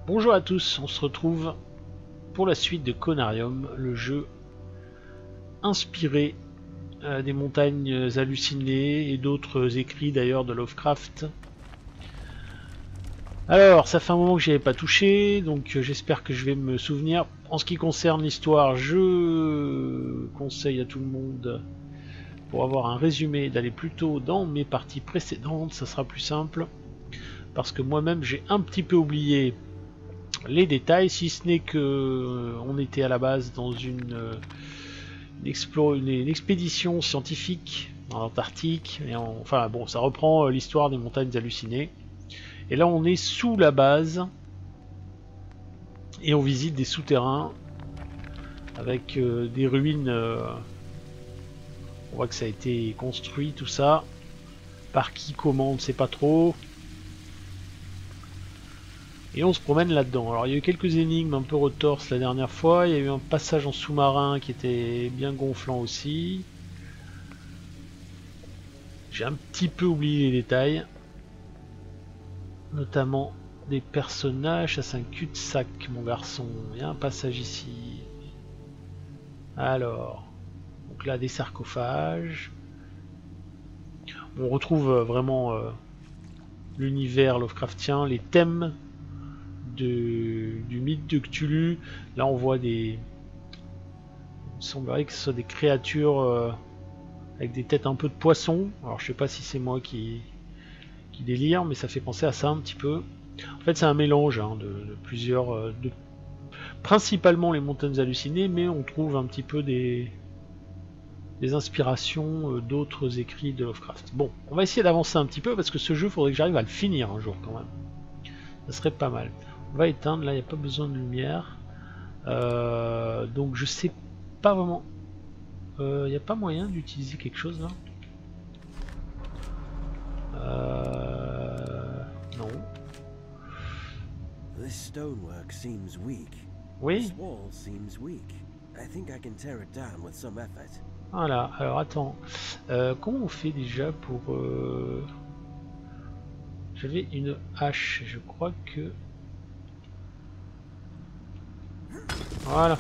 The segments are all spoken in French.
Bonjour à tous, on se retrouve pour la suite de Conarium, le jeu inspiré des montagnes hallucinées et d'autres écrits d'ailleurs de Lovecraft. Alors, ça fait un moment que j'y avais pas touché, donc j'espère que je vais me souvenir. En ce qui concerne l'histoire, je conseille à tout le monde, pour avoir un résumé, d'aller plutôt dans mes parties précédentes, ça sera plus simple. Parce que moi-même j'ai un petit peu oublié les détails, si ce n'est que on était à la base dans une expédition scientifique en Antarctique, et enfin bon, ça reprend l'histoire des montagnes hallucinées. Et là on est sous la base et on visite des souterrains avec des ruines. On voit que ça a été construit, tout ça. Par qui, comment, on ne sait pas trop. Et on se promène là-dedans. Alors il y a eu quelques énigmes un peu retorses la dernière fois. Il y a eu un passage en sous-marin qui était bien gonflant aussi. J'ai un petit peu oublié les détails. Notamment des personnages. Ça c'est un cul-de-sac mon garçon. Il y a un passage ici. Alors. Donc là des sarcophages. On retrouve vraiment l'univers Lovecraftien, les thèmes du mythe de Cthulhu. Là on voit des... Il semblerait que ce soit des créatures avec des têtes un peu de poisson. Alors je sais pas si c'est moi qui délire, mais ça fait penser à ça un petit peu. En fait c'est un mélange de plusieurs... principalement les montagnes hallucinées, mais on trouve un petit peu des inspirations d'autres écrits de Lovecraft. Bon, on va essayer d'avancer un petit peu, parce que ce jeu, il faudrait que j'arrive à le finir un jour quand même. Ça serait pas mal. On va éteindre, là il n'y a pas besoin de lumière. Donc je sais pas vraiment. Il n'y a pas moyen d'utiliser quelque chose là. Non. This stonework seems weak. Oui. This wall seems weak. I think I can tear it down with some effort. Voilà, alors attends. Comment on fait déjà pour... J'avais une hache, je crois que... Voilà.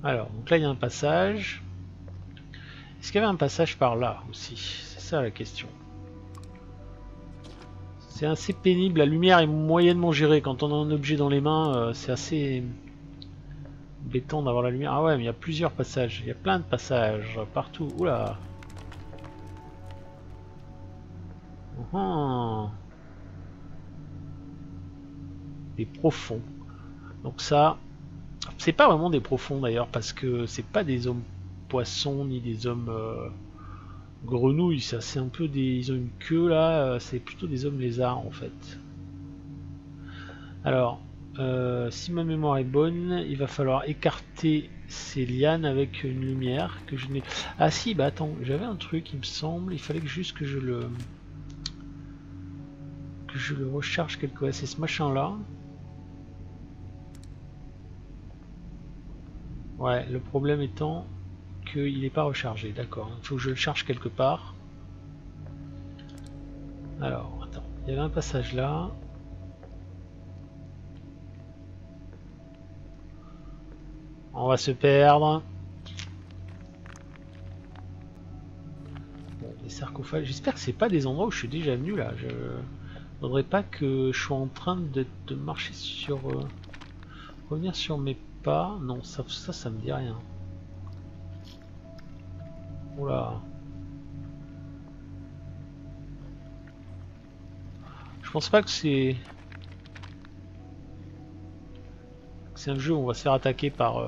Alors, donc là il y a un passage. Est-ce qu'il y avait un passage par là aussi? C'est ça la question. C'est assez pénible, la lumière est moyennement gérée. Quand on a un objet dans les mains, c'est assez embêtant d'avoir la lumière. Ah ouais, mais il y a plusieurs passages. Il y a plein de passages partout. Oula. Des profonds. Donc ça, c'est pas vraiment des profonds d'ailleurs, parce que c'est pas des hommes poissons ni des hommes grenouilles. Ça, c'est un peu des. Ils ont une queue là. C'est plutôt des hommes lézards en fait. Alors, si ma mémoire est bonne, il va falloir écarter ces lianes avec une lumière que je n'ai. Ah si, bah attends, j'avais un truc, il me semble. Il fallait que juste que je le recharge quelque part. C'est ce machin là. Ouais, le problème étant qu'il n'est pas rechargé, d'accord. Il faut que je le charge quelque part. Alors, attends, il y avait un passage là. On va se perdre. Bon, les sarcophages, j'espère que c'est pas des endroits où je suis déjà venu là. Je ne voudrais pas que je sois en train de marcher sur... revenir sur mes pas. Non, ça me dit rien. Oula. Je pense pas que c'est un jeu où on va se faire attaquer par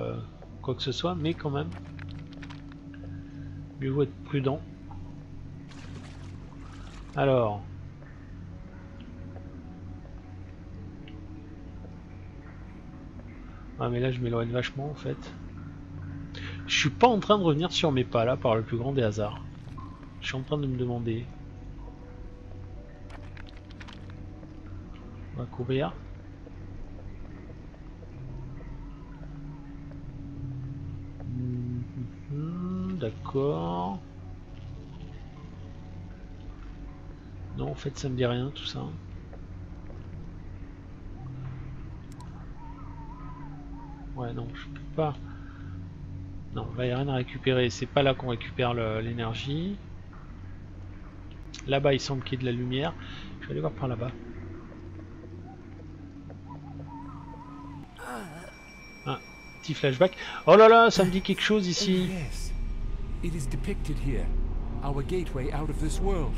quoi que ce soit, mais quand même, mieux vaut être prudent. Alors, ah mais là je m'éloigne vachement en fait. Je suis pas en train de revenir sur mes pas là par le plus grand des hasards. Je suis en train de me demander. On va courir. D'accord. Non, en fait, ça me dit rien tout ça. Ouais, non, je peux pas. Non, là, il n'y a rien à récupérer. C'est pas là qu'on récupère l'énergie. Là-bas, il semble qu'il y ait de la lumière. Je vais aller voir par là-bas. Un petit flashback. Oh là là, ça me dit quelque chose ici. Yes, it is depicted here. Our gateway out of this world.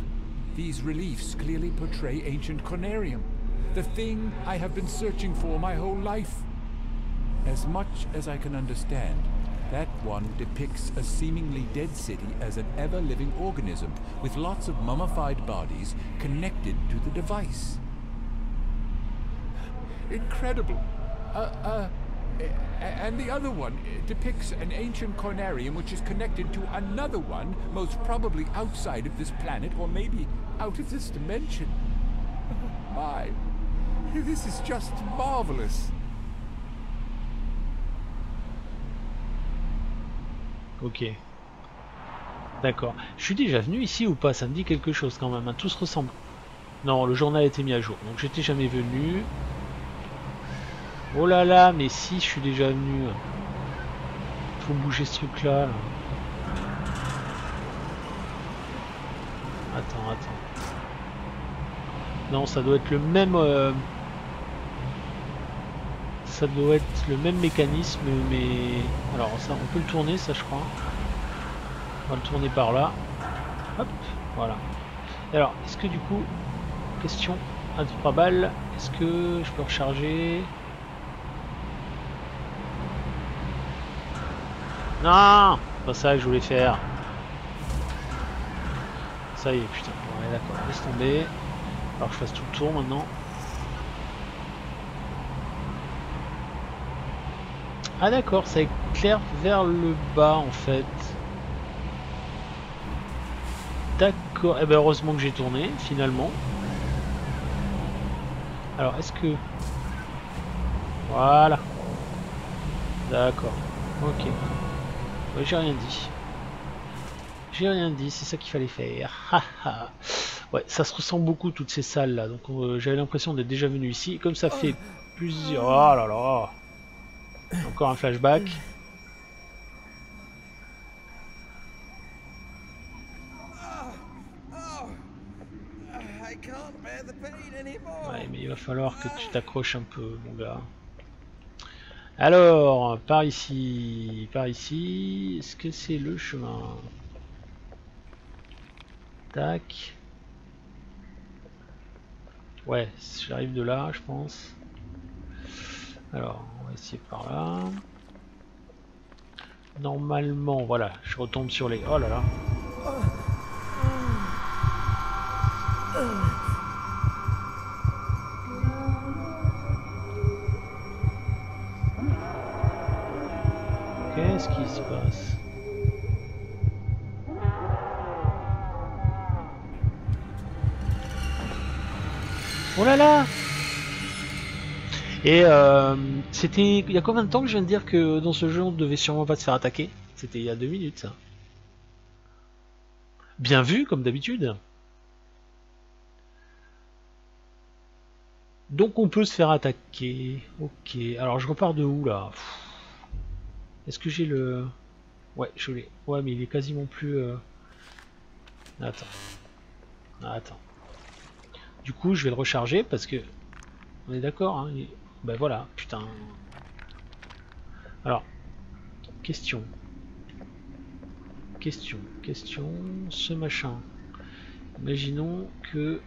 These reliefs clearly portray ancient Cornerium, the thing I have been searching for my whole life. As much as I can understand, that one depicts a seemingly dead city as an ever-living organism with lots of mummified bodies connected to the device. Incredible. And the other one depicts an ancient Cornerium which is connected to another one, most probably outside of this planet or maybe out of this dimension. My, this is just marvelous. Ok. D'accord. Je suis déjà venu ici ou pas? Ça me dit quelque chose quand même. Hein. Tout se ressemble. Non, le journal a été mis à jour. Donc j'étais jamais venu. Oh là là, mais si, je suis déjà venu. Faut bouger ce truc là. Attends. Non, ça doit être le même... Ça doit être le même mécanisme, mais... Alors, ça, on peut le tourner, ça, je crois. On va le tourner par là. Hop, voilà. Et alors, est-ce que du coup... Question, 1, 2, 3 balles. Est-ce que je peux recharger? Non, pas ça que je voulais faire. Ça y est, putain. Ouais, d'accord, laisse tomber. Alors que je fasse tout le tour maintenant. Ah d'accord, ça éclaire vers le bas en fait. D'accord, et ben heureusement que j'ai tourné finalement. Alors est-ce que... Voilà. D'accord, ok. Ouais, j'ai rien dit. J'ai rien dit, c'est ça qu'il fallait faire. Ouais, ça se ressent beaucoup toutes ces salles là. Donc j'avais l'impression d'être déjà venu ici. Comme ça fait plusieurs... Oh là là. Encore un flashback. Ouais, mais il va falloir que tu t'accroches un peu, mon gars. Alors, par ici, est-ce que c'est le chemin? Tac. Ouais, j'arrive de là, je pense. Alors, on va essayer par là. Normalement, voilà, je retombe sur les... Oh là là. Qu'est-ce qui se passe? Oh là là! Et c'était... Il y a combien de temps que je viens de dire que dans ce jeu on devait sûrement pas se faire attaquer? C'était il y a 2 minutes ça. Bien vu comme d'habitude. Donc on peut se faire attaquer. Ok, alors je repars de où là? Est-ce que j'ai le... Ouais, je l'ai. Ouais, mais il est quasiment plus... Attends. Attends. Du coup, je vais le recharger parce que... On est d'accord, hein il... Ben voilà, putain. Alors, question. Question. Ce machin. Imaginons que...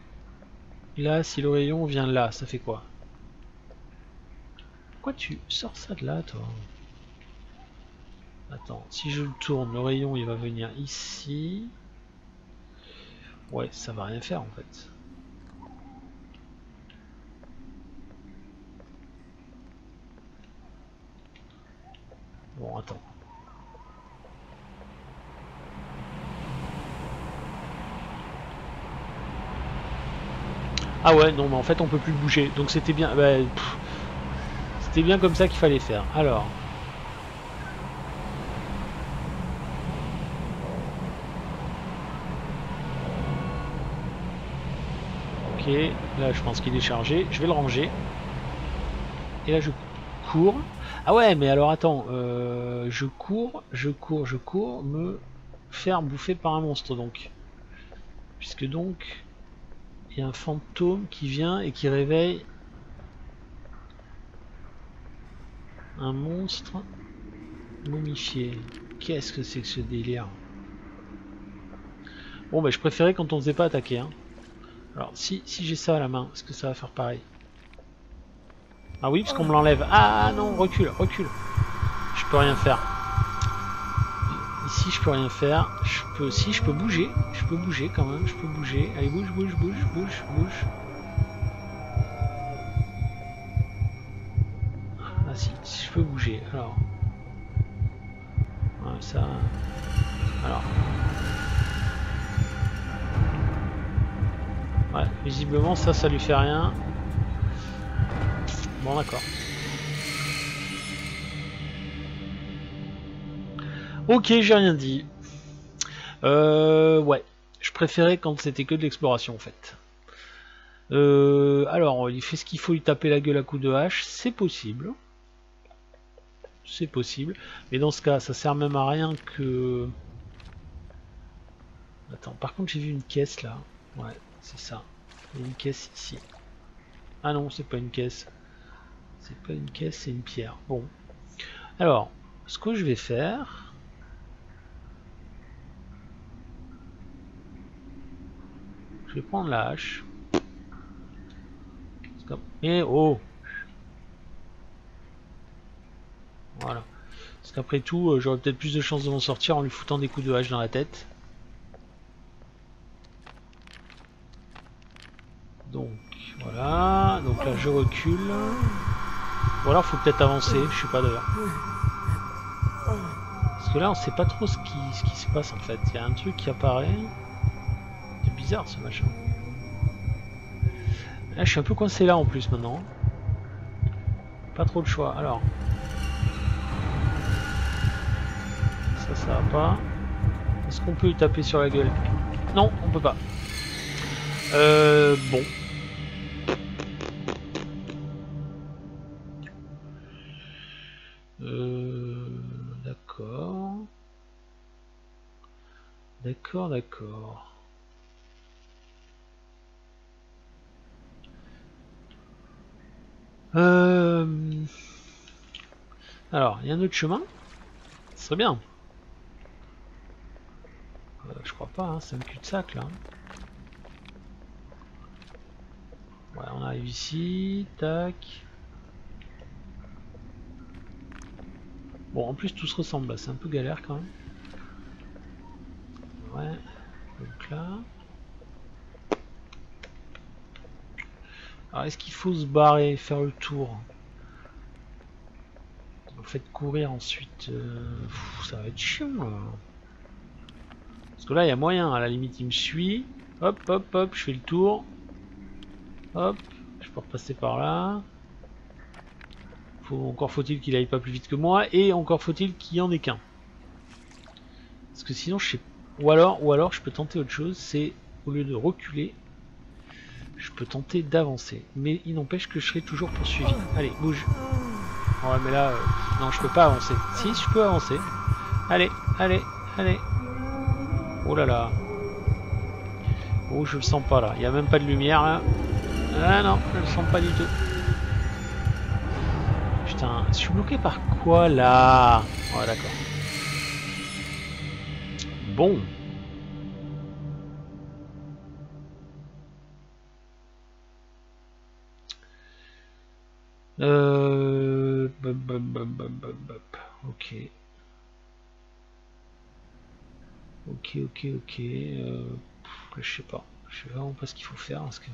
Là, si le rayon vient là, ça fait quoi? Pourquoi tu sors ça de là, toi? Attends, si je le tourne, le rayon il va venir ici. Ouais, ça va rien faire en fait. Bon, attends. Ah ouais, non, mais en fait on peut plus le bouger. Donc c'était bien. Bah, c'était bien comme ça qu'il fallait faire. Alors. Ok, là je pense qu'il est chargé. Je vais le ranger. Et là je cours. Ah ouais, mais alors attends. Je cours, me faire bouffer par un monstre donc. Puisque donc, il y a un fantôme qui vient et qui réveille un monstre momifié. Qu'est-ce que c'est que ce délire? Bon bah je préférais quand on ne faisait pas attaquer. Hein. Alors si j'ai ça à la main, est-ce que ça va faire pareil? Ah oui, parce qu'on me l'enlève. Ah non, recule. Je peux rien faire. Ici je peux rien faire. Je peux bouger. Je peux bouger quand même. Je peux bouger. Allez, bouge. Ah si je peux bouger. Alors. Ouais, ça. Alors. Ouais, visiblement ça lui fait rien. Bon d'accord. Ok, j'ai rien dit. Ouais, je préférais quand c'était que de l'exploration en fait. Alors, il fait ce qu'il faut, lui taper la gueule à coups de hache, c'est possible. C'est possible. Mais dans ce cas, ça sert même à rien que... Attends, par contre j'ai vu une caisse là. Ouais, c'est ça. Il y a une caisse ici. Ah non, c'est pas une caisse. C'est pas une caisse, c'est une pierre. Bon. Alors, ce que je vais faire... Je vais prendre la hache. Et oh! Voilà. Parce qu'après tout, j'aurais peut-être plus de chances de m'en sortir en lui foutant des coups de hache dans la tête. Donc, voilà. Donc là, je recule. Ou alors, faut peut-être avancer. Je sais pas d'ailleurs. Parce que là, on sait pas trop ce qui se passe en fait. Il y a un truc qui apparaît. C'est bizarre ce machin. Là, je suis un peu coincé là en plus maintenant. Pas trop le choix. Alors. Ça va pas. Est-ce qu'on peut lui taper sur la gueule? Non, on peut pas. Bon. D'accord. D'accord. Alors, il y a un autre chemin. Ce serait bien. Je crois pas, hein, c'est un cul-de-sac là. Ouais, on arrive ici, tac. Bon, en plus tout se ressemble, là, c'est un peu galère quand même. Ouais, donc là. Alors, est-ce qu'il faut se barrer, faire le tour? En fait, courir ensuite, ça va être chiant là. Parce que là, il y a moyen, à la limite, il me suit. Hop, je fais le tour. Hop, je peux repasser par là. Encore faut-il qu'il aille pas plus vite que moi, et encore faut-il qu'il y en ait qu'un. Parce que sinon, je sais. Ou alors, je peux tenter autre chose, c'est au lieu de reculer, je peux tenter d'avancer. Mais il n'empêche que je serai toujours poursuivi. Allez, bouge. Ouais, mais là, non, je peux pas avancer. Si, je peux avancer. Allez. Oh là là. Oh, je le sens pas là. Il n'y a même pas de lumière là. Ah non, je le sens pas du tout. Putain, je suis bloqué par quoi là? Ouais, d'accord. Bon. Ok. Ok. Je sais pas. Je sais vraiment pas ce qu'il faut faire parce que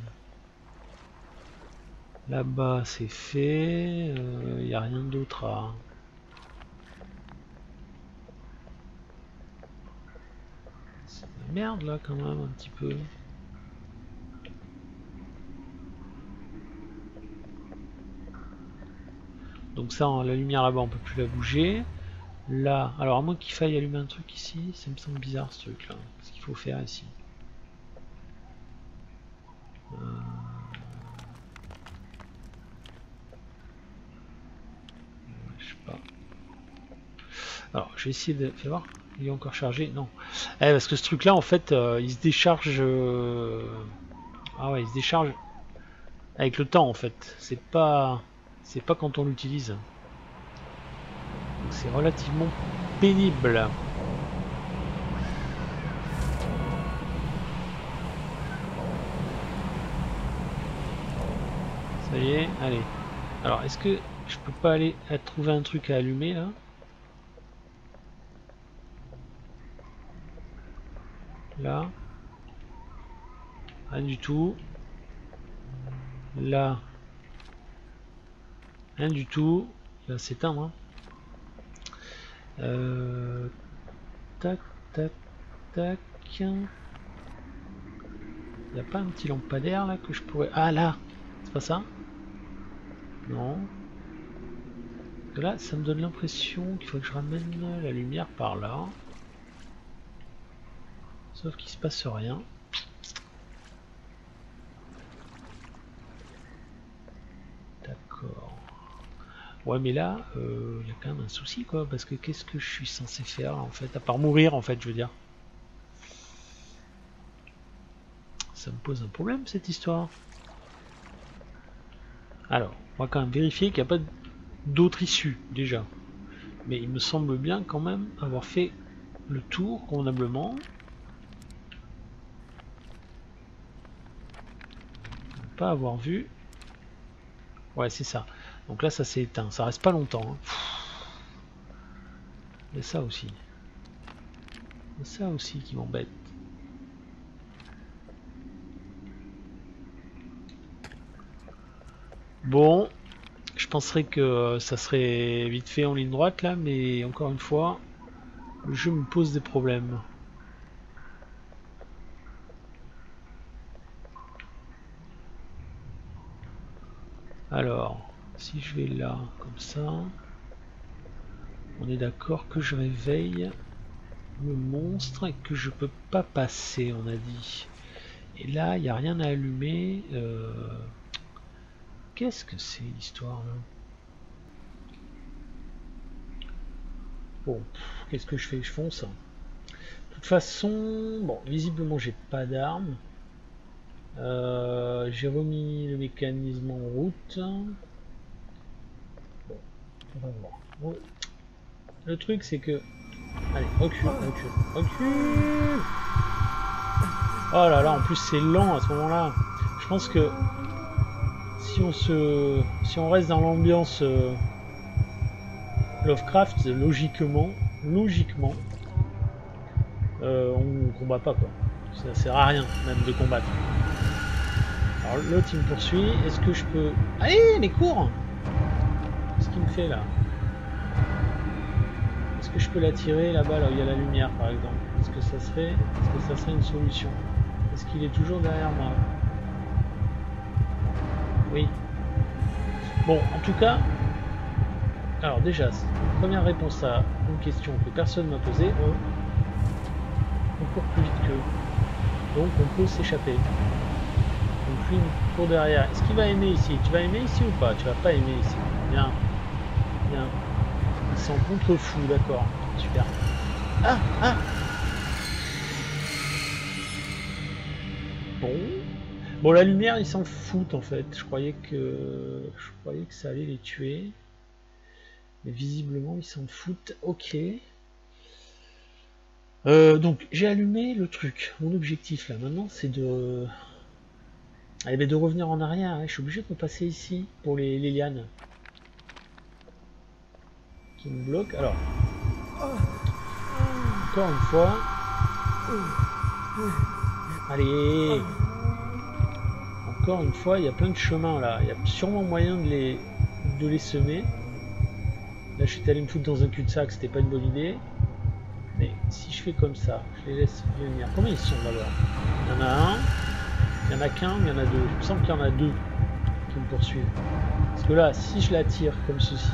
là-bas c'est fait. Il n'y a rien d'autre à. C'est de la merde là quand même un petit peu. Donc ça, la lumière là-bas, on peut plus la bouger. Là, alors à moins qu'il faille allumer un truc ici, ça me semble bizarre ce truc là. Qu'est-ce qu'il faut faire ici? Alors, je vais essayer de... Fais voir. Il est encore chargé? Non. Parce que ce truc-là, en fait, il se décharge... Ah ouais, il se décharge avec le temps, en fait. C'est pas quand on l'utilise. C'est relativement pénible. Ça y est, allez. Alors, est-ce que je peux pas aller trouver un truc à allumer, là? Là. Rien du tout. Là. Rien du tout. Il va s'éteindre. Hein. Tac, tac, tac. Il n'y a pas un petit lampadaire là que je pourrais... Ah là! C'est pas ça? Non. Là, ça me donne l'impression qu'il faut que je ramène la lumière par là. Sauf qu'il se passe rien. D'accord. Ouais, mais là, il y a quand même un souci, quoi. Parce que qu'est-ce que je suis censé faire, en fait? À part mourir, en fait, je veux dire. Ça me pose un problème, cette histoire. Alors, on va quand même vérifier qu'il n'y a pas d'autre issue, déjà. Mais il me semble bien, quand même, avoir fait le tour, convenablement. Pas avoir vu. Ouais, c'est ça. Donc là, ça s'est éteint. Ça reste pas longtemps. Hein. Il y a ça aussi. Il y a ça aussi qui m'embête. Bon, je penserais que ça serait vite fait en ligne droite là, mais encore une fois, le jeu me pose des problèmes. Alors, si je vais là, comme ça, on est d'accord que je réveille le monstre et que je peux pas passer, on a dit. Et là, il n'y a rien à allumer. Qu'est-ce que c'est l'histoire là? Bon, qu'est-ce que je fais? Je fonce. De toute façon, bon, visiblement j'ai pas d'arme. J'ai remis le mécanisme en route. Bon, on va voir. Bon. Le truc c'est que... Allez, recule, recule, recule. Oh là là, en plus c'est lent à ce moment-là. Je pense que si on reste dans l'ambiance Lovecraft, logiquement, on combat pas quoi. Ça sert à rien même de combattre. Alors l'autre il me poursuit. Est-ce que je peux... Allez, mais cours! Qu'est-ce qu'il me fait là? Est-ce que je peux l'attirer là-bas, là où il y a la lumière par exemple? Est-ce que ça serait une solution? Est-ce qu'il est toujours derrière moi? Oui. Bon, en tout cas, alors déjà, première réponse à une question que personne m'a posée, on court plus vite qu'eux. Donc on peut s'échapper. Donc lui il court derrière. Est-ce qu'il va aimer ici? Tu vas aimer ici ou pas? Tu vas pas aimer ici. Bien. Bien. Il s'en contrefou, d'accord. Super. Ah! Ah! Bon. Bon, la lumière, ils s'en foutent en fait. Je croyais que ça allait les tuer. Mais visiblement, ils s'en foutent. Ok. Donc, j'ai allumé le truc. Mon objectif là, maintenant, c'est de... Allez, mais de revenir en arrière. Hein. Je suis obligé de repasser ici pour les lianes. Qui me bloquent. Alors. Encore une fois. Allez. Encore une fois, il y a plein de chemins là. Il y a sûrement moyen de les semer. Là, je suis allé me foutre dans un cul-de-sac, c'était pas une bonne idée. Mais si je fais comme ça, je les laisse venir. Combien ils sont d'abord? Il y en a un, il y en a qu'un, il y en a deux. Il me semble qu'il y en a deux qui me poursuivent. Parce que là, si je la tire comme ceci.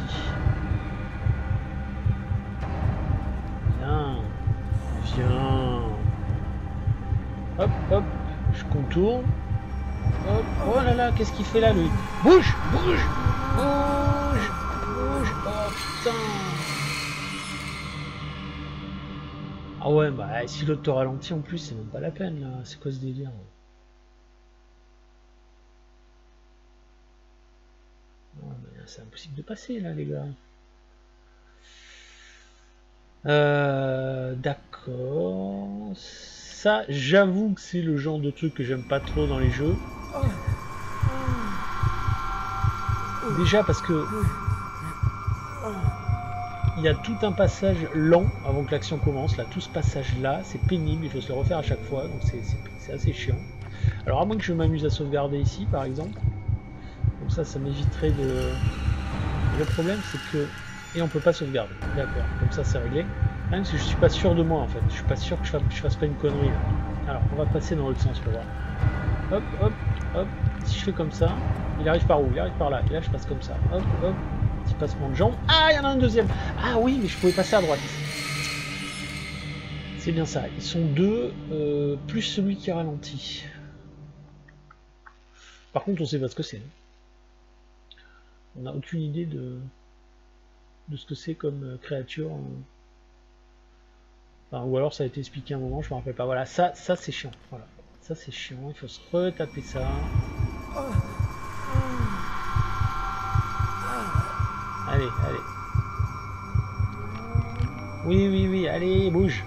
Viens. Viens. Hop, hop. Je contourne. Hop. Oh là là, qu'est-ce qu'il fait là, lui? Bouge! Bouge! Bouge! Bouge! Oh putain! Ah ouais, bah si l'autre te ralentit en plus, c'est même pas la peine là. C'est quoi ce délire? Oh, c'est impossible de passer là, les gars. D'accord. Ça, j'avoue que c'est le genre de truc que j'aime pas trop dans les jeux. Déjà parce que il y a tout un passage lent avant que l'action commence. Là, tout ce passage-là, c'est pénible. Il faut se le refaire à chaque fois, donc c'est assez chiant. Alors à moins que je m'amuse à sauvegarder ici, par exemple. Comme ça m'éviterait de... Le problème, c'est que... Et on peut pas sauvegarder. D'accord, comme ça c'est réglé. Même si je suis pas sûr de moi, en fait. Je suis pas sûr que je fasse pas une connerie, là. Alors, on va passer dans l'autre sens pour voir. Hop, hop, hop. Si je fais comme ça, il arrive par où? Il arrive par là. Et là, je passe comme ça. Hop, hop. Petit passement de jambes. Ah, il y en a un deuxième. Ah oui, mais je pouvais passer à droite. C'est bien ça. Ils sont deux, plus celui qui ralentit. Par contre, on sait pas ce que c'est. On n'a aucune idée de ce que c'est comme créature. Enfin, ou alors ça a été expliqué à un moment, je me rappelle pas. Voilà, ça c'est chiant. Voilà, ça c'est chiant. Il faut se retaper ça. Allez, allez. Oui, oui, oui. Allez, bouge.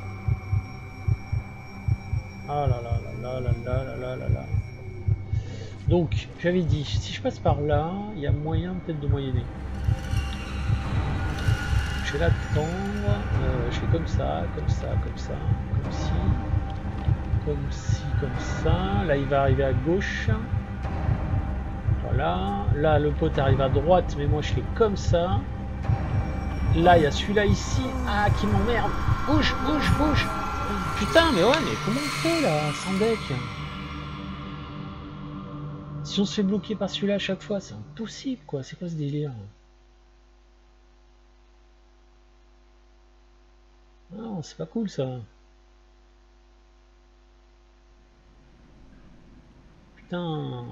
Ah là là là là là là là là là. Donc, j'avais dit, si je passe par là, il y a moyen peut-être de moyenner. Je vais l'attendre, je fais comme ça, comme ça, comme ça, comme ci, comme ça. Là, il va arriver à gauche. Voilà. Là, le pote arrive à droite, mais moi, je fais comme ça. Là, il y a celui-là ici. Ah, qui m'emmerde. Bouge, bouge, bouge. Putain, mais ouais, mais comment on fait, là, sans deck? Si on se fait bloquer par celui-là à chaque fois, c'est impossible, quoi. C'est quoi ce délire? Non, c'est pas cool ça. Putain.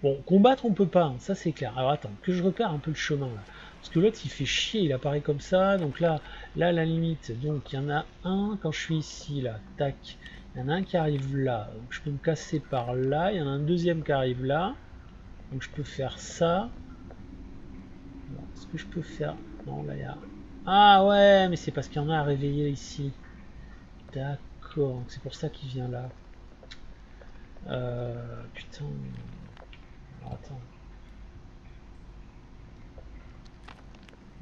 Bon, combattre on peut pas, ça c'est clair. Alors attends, que je repère un peu le chemin là. Parce que l'autre il fait chier, il apparaît comme ça. Donc là à la limite, donc il y en a un quand je suis ici là, tac. Il y en a un qui arrive là, donc je peux me casser par là. Il y en a un deuxième qui arrive là. Donc je peux faire ça. Est-ce que je peux faire... Non, là il y a... Ah ouais, mais c'est parce qu'il y en a à réveiller ici. D'accord, c'est pour ça qu'il vient là. Putain. Alors, attends.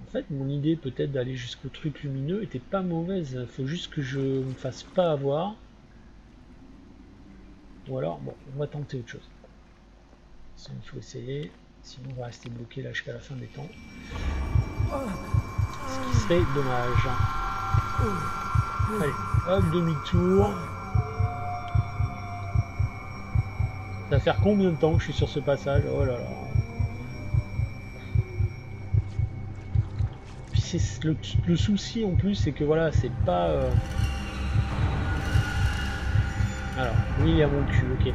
En fait, mon idée peut-être d'aller jusqu'au truc lumineux était pas mauvaise. Il faut juste que je me fasse pas avoir. Ou alors, bon, on va tenter autre chose. Il faut essayer. Sinon, on va rester bloqué là jusqu'à la fin des temps. Ce qui serait dommage. Allez, hop, demi-tour. Ça va faire combien de temps que je suis sur ce passage? Oh là là. Puis c'est le souci en plus, c'est que voilà, c'est pas... Alors, oui, il y a mon cul, ok.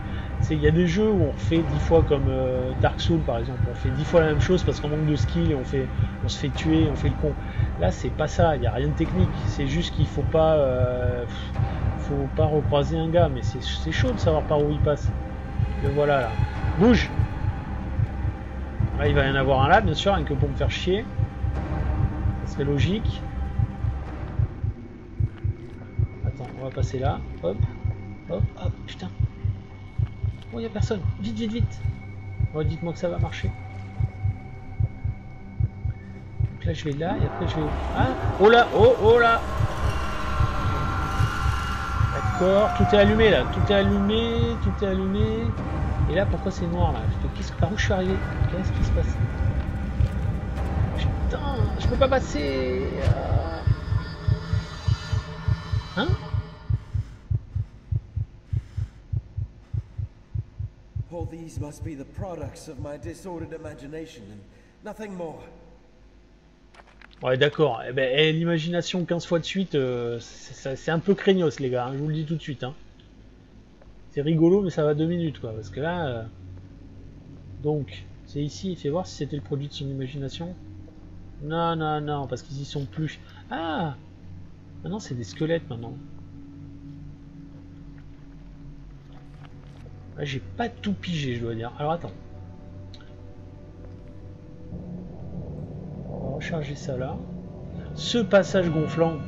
Il y a des jeux où on refait 10 fois comme Dark Souls par exemple, on fait 10 fois la même chose parce qu'on manque de skill et on se fait tuer, on fait le con. Là c'est pas ça, il n'y a rien de technique, c'est juste qu'il faut pas recroiser un gars, mais c'est chaud de savoir par où il passe. Le voilà là. Bouge! Là il va y en avoir un là bien sûr, rien que pour me faire chier. Ça serait logique. Attends, on va passer là, hop, hop, hop, putain. Oh, il n'y a personne. Vite, vite, vite. Oh, dites-moi que ça va marcher. Donc là, je vais là et après, je vais... Ah, oh là, oh là. D'accord, tout est allumé là. Tout est allumé, tout est allumé. Et là, pourquoi c'est noir là? Par où je suis arrivé? Qu'est-ce qui se passe? Putain, je peux pas passer. Hein? All these must be the products of my disordered imagination and nothing more. Ouais, d'accord. Eh ben, l'imagination 15 fois de suite, c'est un peu craignos, les gars. Hein, je vous le dis tout de suite. Hein. C'est rigolo, mais ça va 2 minutes, quoi. Parce que là... Donc, c'est ici. Il fait voir si c'était le produit de son imagination. Non, non, non, parce qu'ils y sont plus. Ah! Maintenant, c'est des squelettes, maintenant. Là, j'ai pas tout pigé, je dois dire. Alors attends. On va recharger ça là. Ce passage gonflant.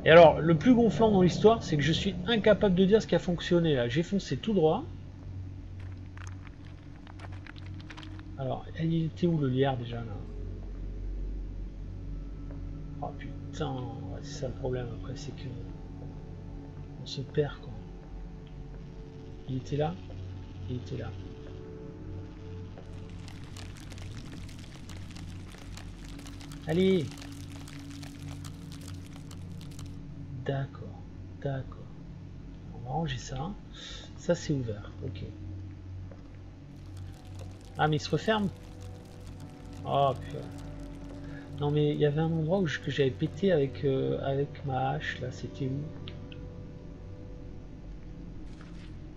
Et alors, le plus gonflant dans l'histoire, c'est que je suis incapable de dire ce qui a fonctionné là. J'ai foncé tout droit. Alors, il était où le lierre déjà là? Oh putain, ouais, c'est ça le problème après, c'est que on se perd quoi. Il était là, il était là. Allez. D'accord, d'accord. On va ranger ça. Ça c'est ouvert, ok. Ah mais il se referme. Oh putain. Non mais il y avait un endroit que j'avais pété avec, avec ma hache là, c'était où?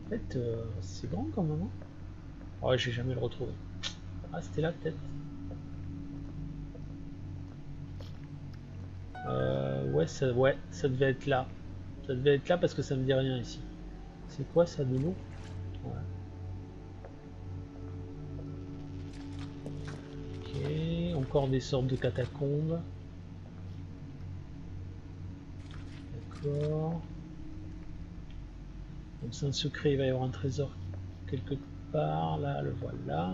En fait c'est grand quand même. Hein, ouais, j'ai jamais le retrouvé. Ah c'était là peut-être. Ouais, ça devait être là. Ça devait être là parce que ça me dit rien ici. C'est quoi ça de l'eau? Ouais. Ok, encore des sortes de catacombes. D'accord. Donc c'est un secret, il va y avoir un trésor quelque part. Là, le voilà.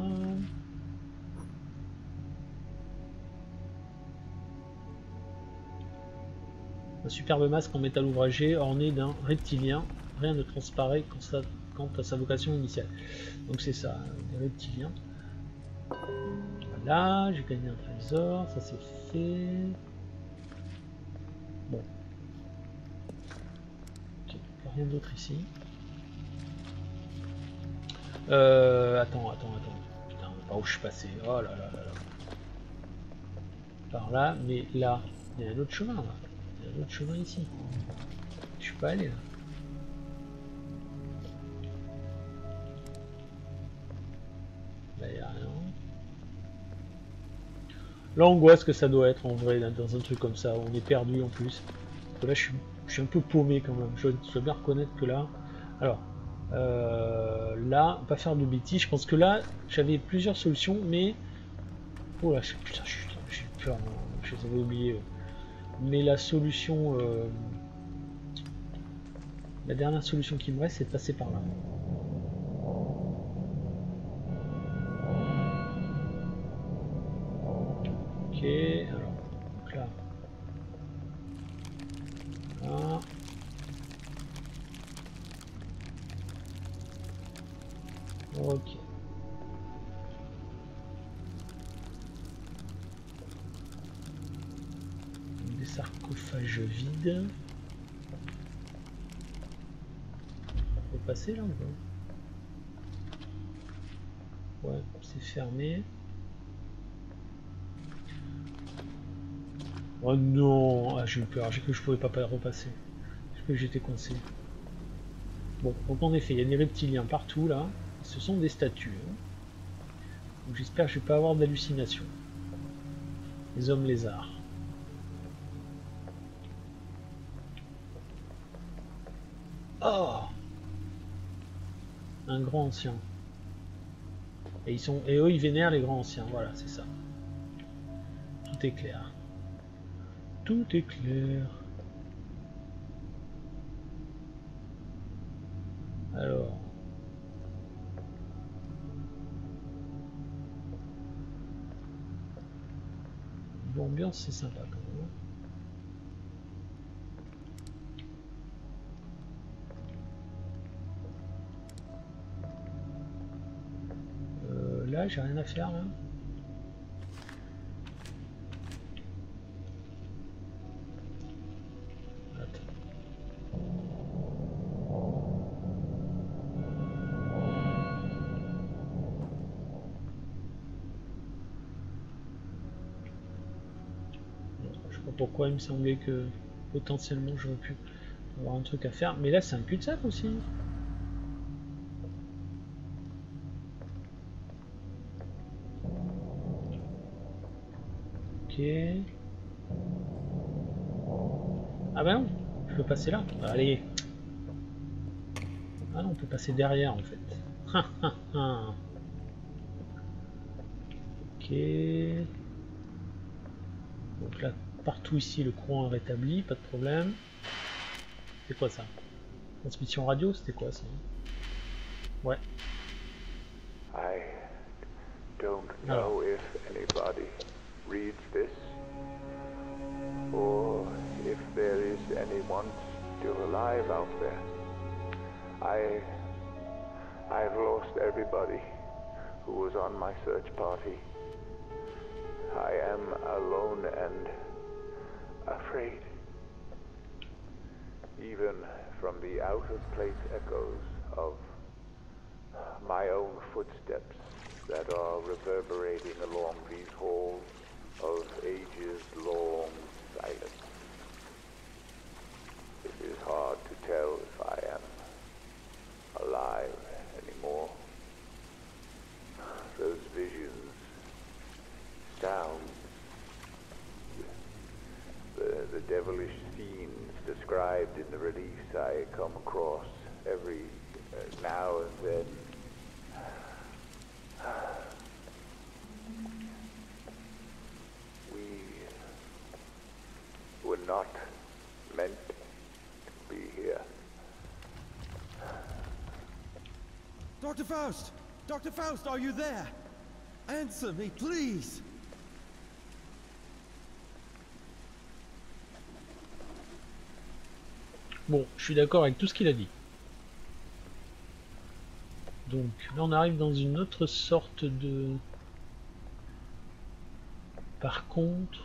Un superbe masque en métal ouvragé orné d'un reptilien. Rien ne transparaît quant à sa vocation initiale. Donc c'est ça, des reptiliens. Voilà, j'ai gagné un trésor, ça c'est fait. Bon. Ok, rien d'autre ici. Attends. Putain, par où je suis passé? Oh là là là là. Par là, mais là, il y a un autre chemin là. Il y a un autre chemin ici. Je suis pas allé là. Là, il n'y a rien. L'angoisse que ça doit être en vrai là, dans un truc comme ça, on est perdu en plus. Parce que là je suis un peu paumé quand même, je dois bien reconnaître que là. Alors, là, pas faire de bêtises, je pense que là j'avais plusieurs solutions, mais. Oh là, putain, j'ai peur, je les avais oubliés. Mais la solution. La dernière solution qui me reste, c'est de passer par là. Ok, alors, donc là. Voilà. Ok. Des sarcophages vides. On peut passer là ou pas? Ouais, c'est fermé. Oh non, ah, j'ai eu peur, j'ai cru que je pouvais pas repasser. J'ai cru que j'étais coincé. Bon, donc en effet, il y a des reptiliens partout là. Ce sont des statues. Hein. Donc j'espère que je vais pas avoir d'hallucinations. Les hommes lézards. Oh, un grand ancien. Et eux ils vénèrent les grands anciens. Voilà, c'est ça. Tout est clair. Tout est clair. Alors. L'ambiance c'est sympa quand même. Là j'ai rien à faire là. Pourquoi il me semblait que potentiellement j'aurais pu avoir un truc à faire, mais là c'est un cul-de-sac aussi. Ok. Ah ben non, je peux passer là. Allez. Ah non, on peut passer derrière en fait. Ok. Donc là, partout ici, le courant est rétabli, pas de problème. C'est quoi ça? Transmission radio, c'était quoi ça? Ouais. I don't Alors. know if anybody reads this, or if there is anyone still alive out there. I've lost everybody who was on my search party. I am alone and afraid. Even from the out-of-place echoes of my own footsteps that are reverberating along these halls of ages-long silence. It is hard to tell if I am alive anymore. Those visions, sounds, the devilish scenes described in the release I come across every now and then. We were not meant to be here. Dr. Faust! Dr. Faust, are you there? Answer me, please! Bon, je suis d'accord avec tout ce qu'il a dit. Donc là on arrive dans une autre sorte de... Par contre...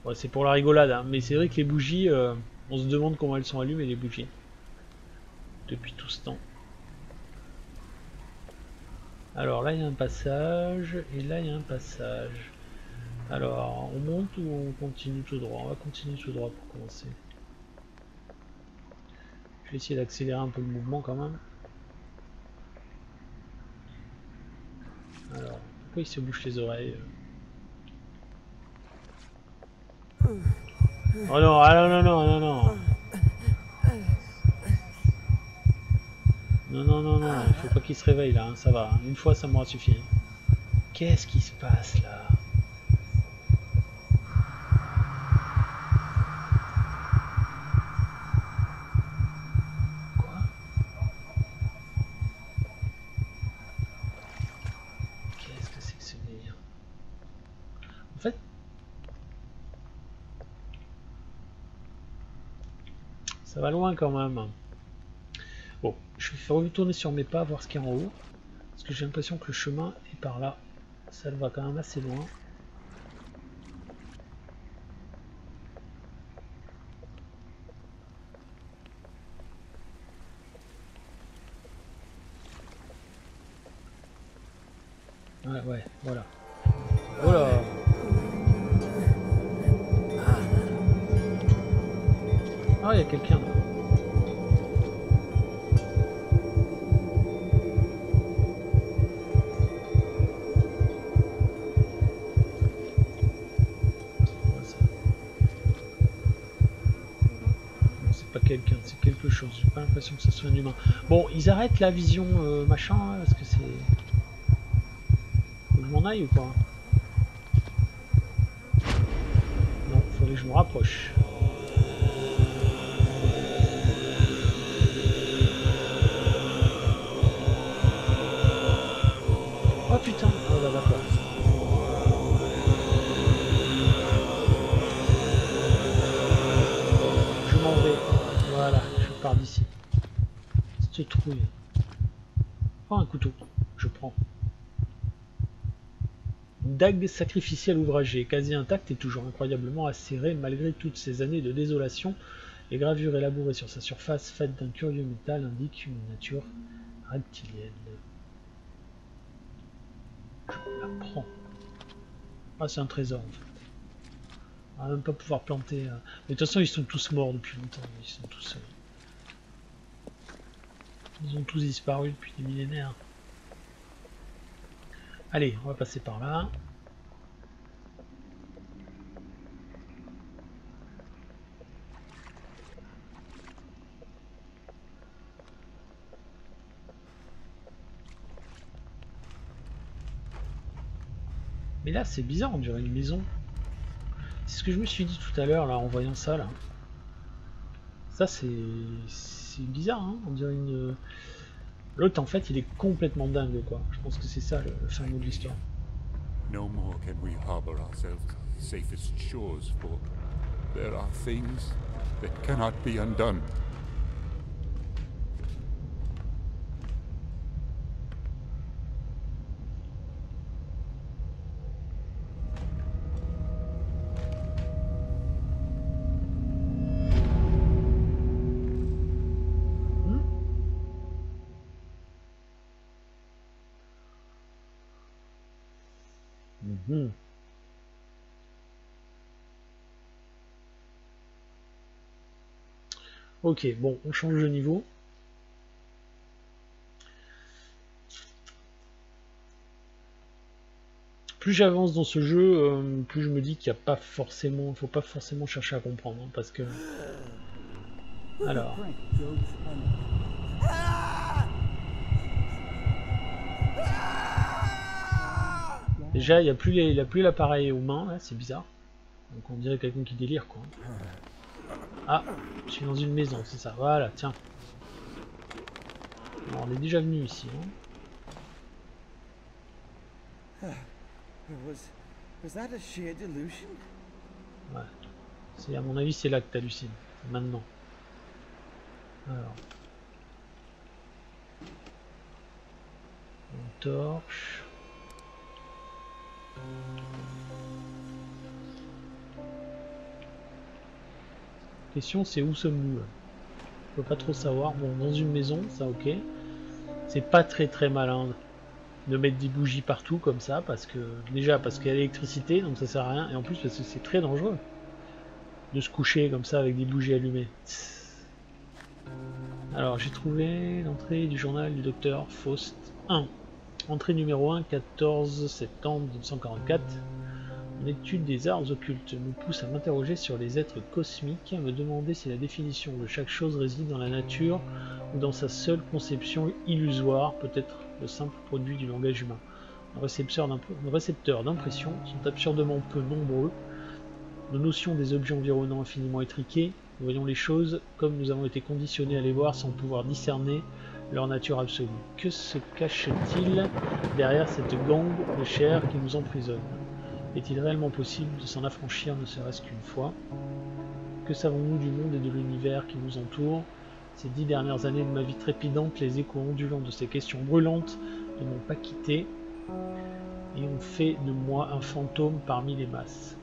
Ouais, c'est pour la rigolade, hein, mais c'est vrai que les bougies, on se demande comment elles sont allumées les bougies. Depuis tout ce temps. Alors là il y a un passage, et là il y a un passage. Alors, on monte ou on continue tout droit? On va continuer tout droit pour commencer. Je vais essayer d'accélérer un peu le mouvement quand même. Alors, pourquoi il se bouche les oreilles? Oh non, ah non, non, non, non, non. Non, non, non, non, il faut pas qu'il se réveille là, hein, ça va. Une fois, ça m'aura suffi. Qu'est-ce qui se passe là? Ça va loin quand même. Bon, je vais retourner sur mes pas, voir ce qu'il y a en haut. Parce que j'ai l'impression que le chemin est par là. Ça va quand même assez loin. Ouais, ouais, voilà. Voilà. Ah, il y a quelqu'un là. C'est pas quelqu'un, c'est quelque chose. J'ai pas l'impression que ce soit un humain. Bon, ils arrêtent la vision machin, hein, parce que c'est... Faut que je m'en aille ou quoi? Non, faudrait que je me rapproche. Oh putain, oh là d'accord. Je m'en vais. Voilà, je pars d'ici. Cette trouille. Oh, un couteau. Je prends. Dague sacrificielle ouvragée, quasi intacte et toujours incroyablement acérée malgré toutes ces années de désolation. Les gravures élaborées sur sa surface, faites d'un curieux métal, indiquent une nature reptilienne. Je la prends. Ah, c'est un trésor en fait. On va même pas pouvoir planter. Mais de toute façon, ils sont tous morts depuis longtemps. Ils sont tous. Ils ont tous disparu depuis des millénaires. Allez, on va passer par là. Mais là c'est bizarre, on dirait une maison. C'est ce que je me suis dit tout à l'heure là en voyant ça là. Ça c'est bizarre hein, on dirait une... L'autre en fait il est complètement dingue quoi. Je pense que c'est ça le fin mot de l'histoire. No more can we harbor ourselves on the safest shores, for there are things that cannot be undone. Ok, bon, on change de niveau. Plus j'avance dans ce jeu, plus je me dis qu'il n'y a pas forcément, faut pas forcément chercher à comprendre, hein, parce que. Alors. Déjà, il n'y a plus l'appareil aux mains, là, c'est bizarre. Donc on dirait quelqu'un qui délire, quoi. Ah, je suis dans une maison, c'est ça. Voilà, tiens. Bon, on est déjà venu ici. Hein. Was that a sheer delusion? Ouais. C'est, à mon avis, c'est là que tu hallucines. Maintenant. Alors. Une torche. Question, c'est où sommes-nous là? Je peux pas trop savoir. Bon, dans une maison, ça ok. C'est pas très malin de mettre des bougies partout comme ça, parce que déjà parce qu'il y a l'électricité, donc ça sert à rien, et en plus parce que c'est très dangereux de se coucher comme ça avec des bougies allumées. Alors j'ai trouvé l'entrée du journal du docteur Faust 1. Entrée numéro 1, 14 septembre 1944. Mon étude des arts occultes me pousse à m'interroger sur les êtres cosmiques, à me demander si la définition de chaque chose réside dans la nature ou dans sa seule conception illusoire, peut-être le simple produit du langage humain. Nos récepteurs d'impression sont absurdement peu nombreux. Nos notions des objets environnants infiniment étriquées. Nous voyons les choses comme nous avons été conditionnés à les voir sans pouvoir discerner leur nature absolue. Que se cache-t-il derrière cette gangue de chair qui nous emprisonne? Est-il réellement possible de s'en affranchir ne serait-ce qu'une fois? Que savons-nous du monde et de l'univers qui nous entoure? Ces 10 dernières années de ma vie trépidante, les échos ondulants de ces questions brûlantes ne m'ont pas quitté et ont fait de moi un fantôme parmi les masses.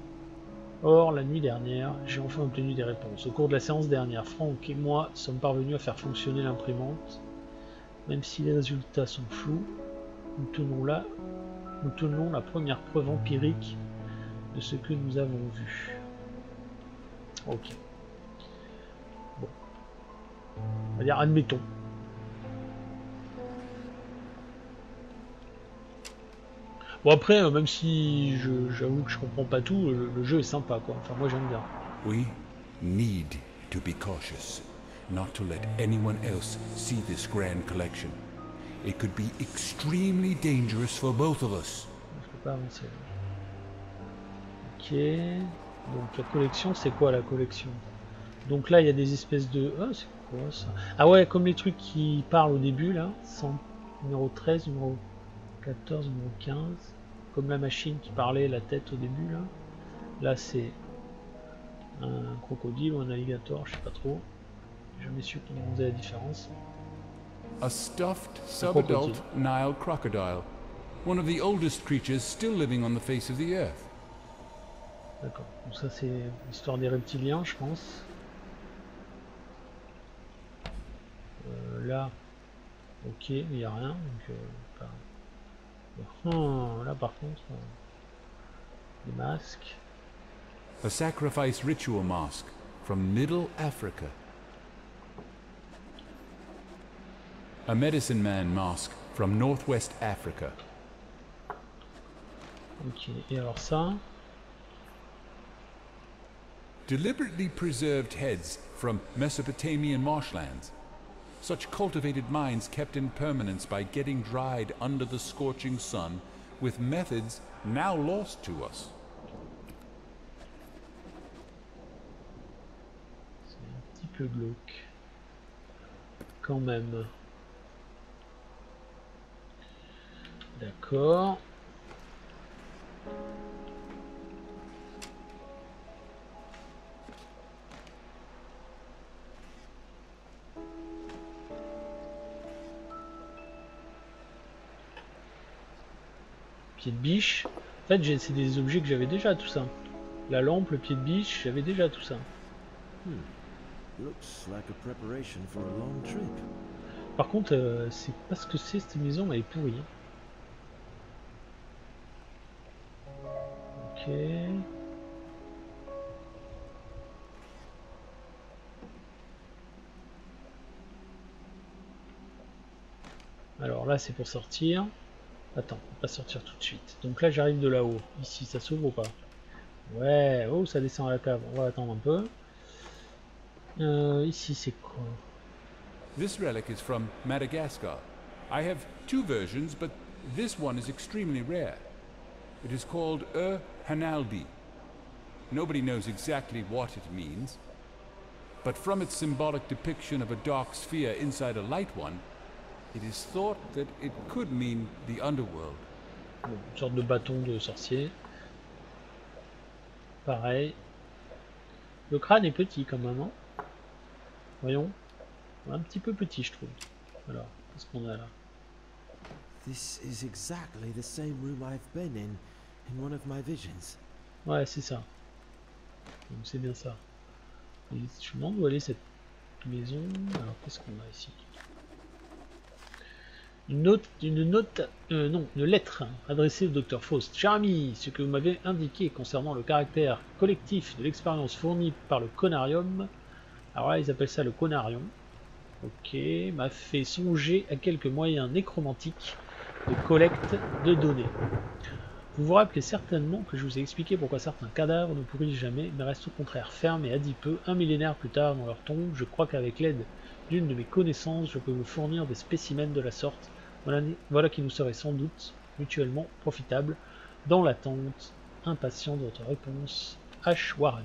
Or, la nuit dernière, j'ai enfin obtenu des réponses. Au cours de la séance dernière, Franck et moi sommes parvenus à faire fonctionner l'imprimante. Même si les résultats sont flous, nous tenons la première preuve empirique de ce que nous avons vu. Ok. Bon. On va dire admettons. Bon après, même si j'avoue que je comprends pas tout, le jeu est sympa quoi. Enfin moi j'aime bien. We need to be cautious, not to let anyone else see this grand collection. It could be extremely dangerous for both of us. Je peux pas avancer. Ok. Donc la collection, c'est quoi la collection? Donc là il y a des espèces de... Ah c'est quoi ça? Ah ouais, comme les trucs qui parlent au début là. Numéro 13, numéro 14, numéro 15. Comme la machine qui parlait la tête au début là. Là c'est un crocodile ou un alligator, je sais pas trop. J'ai jamais su comment on faisait la différence. A stuffed subadult Nile crocodile, one of the oldest creatures still living on the face of the earth. D'accord, donc ça c'est l'histoire des reptiliens je pense. Là, ok, il n'y a rien. Donc, là par contre, des masques. A sacrifice ritual mask from Middle Africa. A medicine man mask from Northwest Africa. Ok, et alors ça? Deliberately preserved heads from Mesopotamian marshlands. Such cultivated minds kept in permanence by getting dried under the scorching sun with methods now lost to us. C'est un petit peu glauque. Quand même. D'accord. Pied de biche. En fait, c'est des objets que j'avais déjà, tout ça. La lampe, le pied de biche, j'avais déjà tout ça. Looks like a preparation for a long trip. Par contre, c'est pas ce que c'est, cette maison, elle est pourrie. Ok. Alors là, c'est pour sortir. Attends, on va pas sortir tout de suite. Donc là, j'arrive de là-haut. Ici, ça s'ouvre ou pas? Ouais, oh, ça descend à la cave. On va attendre un peu. Ici, c'est quoi? This relic is from Madagascar. I have two versions, but this one is extremely rare. It is called Hanalbi. Nobody knows exactly what it means, but from its symbolic depiction of a dark sphere inside a light one, it is thought that it could mean the underworld. Bon, une sorte de bâton de sorcier. Pareil. Le crâne est petit quand même, hein. Voyons. Un petit peu petit, je trouve. Alors, qu'est-ce qu'on a là? This is exactly the same room I've been in one of my visions. Ouais, c'est ça. Donc c'est bien ça. Et je me demande où elle est cette maison. Alors, qu'est-ce qu'on a ici? Une lettre adressée au Dr Faust. Cher ami, ce que vous m'avez indiqué concernant le caractère collectif de l'expérience fournie par le Conarium, alors là ils appellent ça le Conarium, ok, m'a fait songer à quelques moyens nécromantiques de collecte de données. Vous vous rappelez certainement que je vous ai expliqué pourquoi certains cadavres ne pourrissent jamais, mais restent au contraire fermes et adipeux un millénaire plus tard dans leur tombe. Je crois qu'avec l'aide d'une de mes connaissances, je peux vous fournir des spécimens de la sorte. Voilà qui nous serait sans doute mutuellement profitable dans l'attente impatient de votre réponse. H. Warren.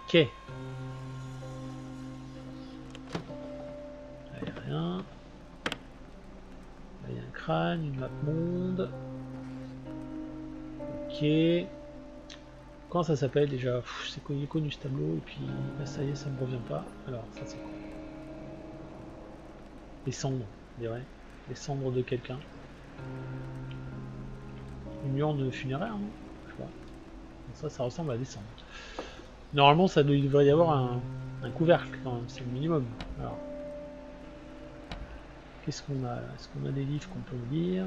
Ok. Là, il n'y a rien. Là, il y a un crâne, une map monde. Ok. Comment ça s'appelle déjà? C'est connu ce tableau et puis là, ça y est, ça me revient pas. Alors, ça c'est quoi? Les cendres, on dirait. Les cendres de quelqu'un. Une urne funéraire, non? Je sais pas. Ça ressemble à des cendres. Normalement, ça devrait y avoir un couvercle quand même, c'est le minimum. Alors, qu'est-ce qu'on a là? Est-ce qu'on a des livres qu'on peut lire?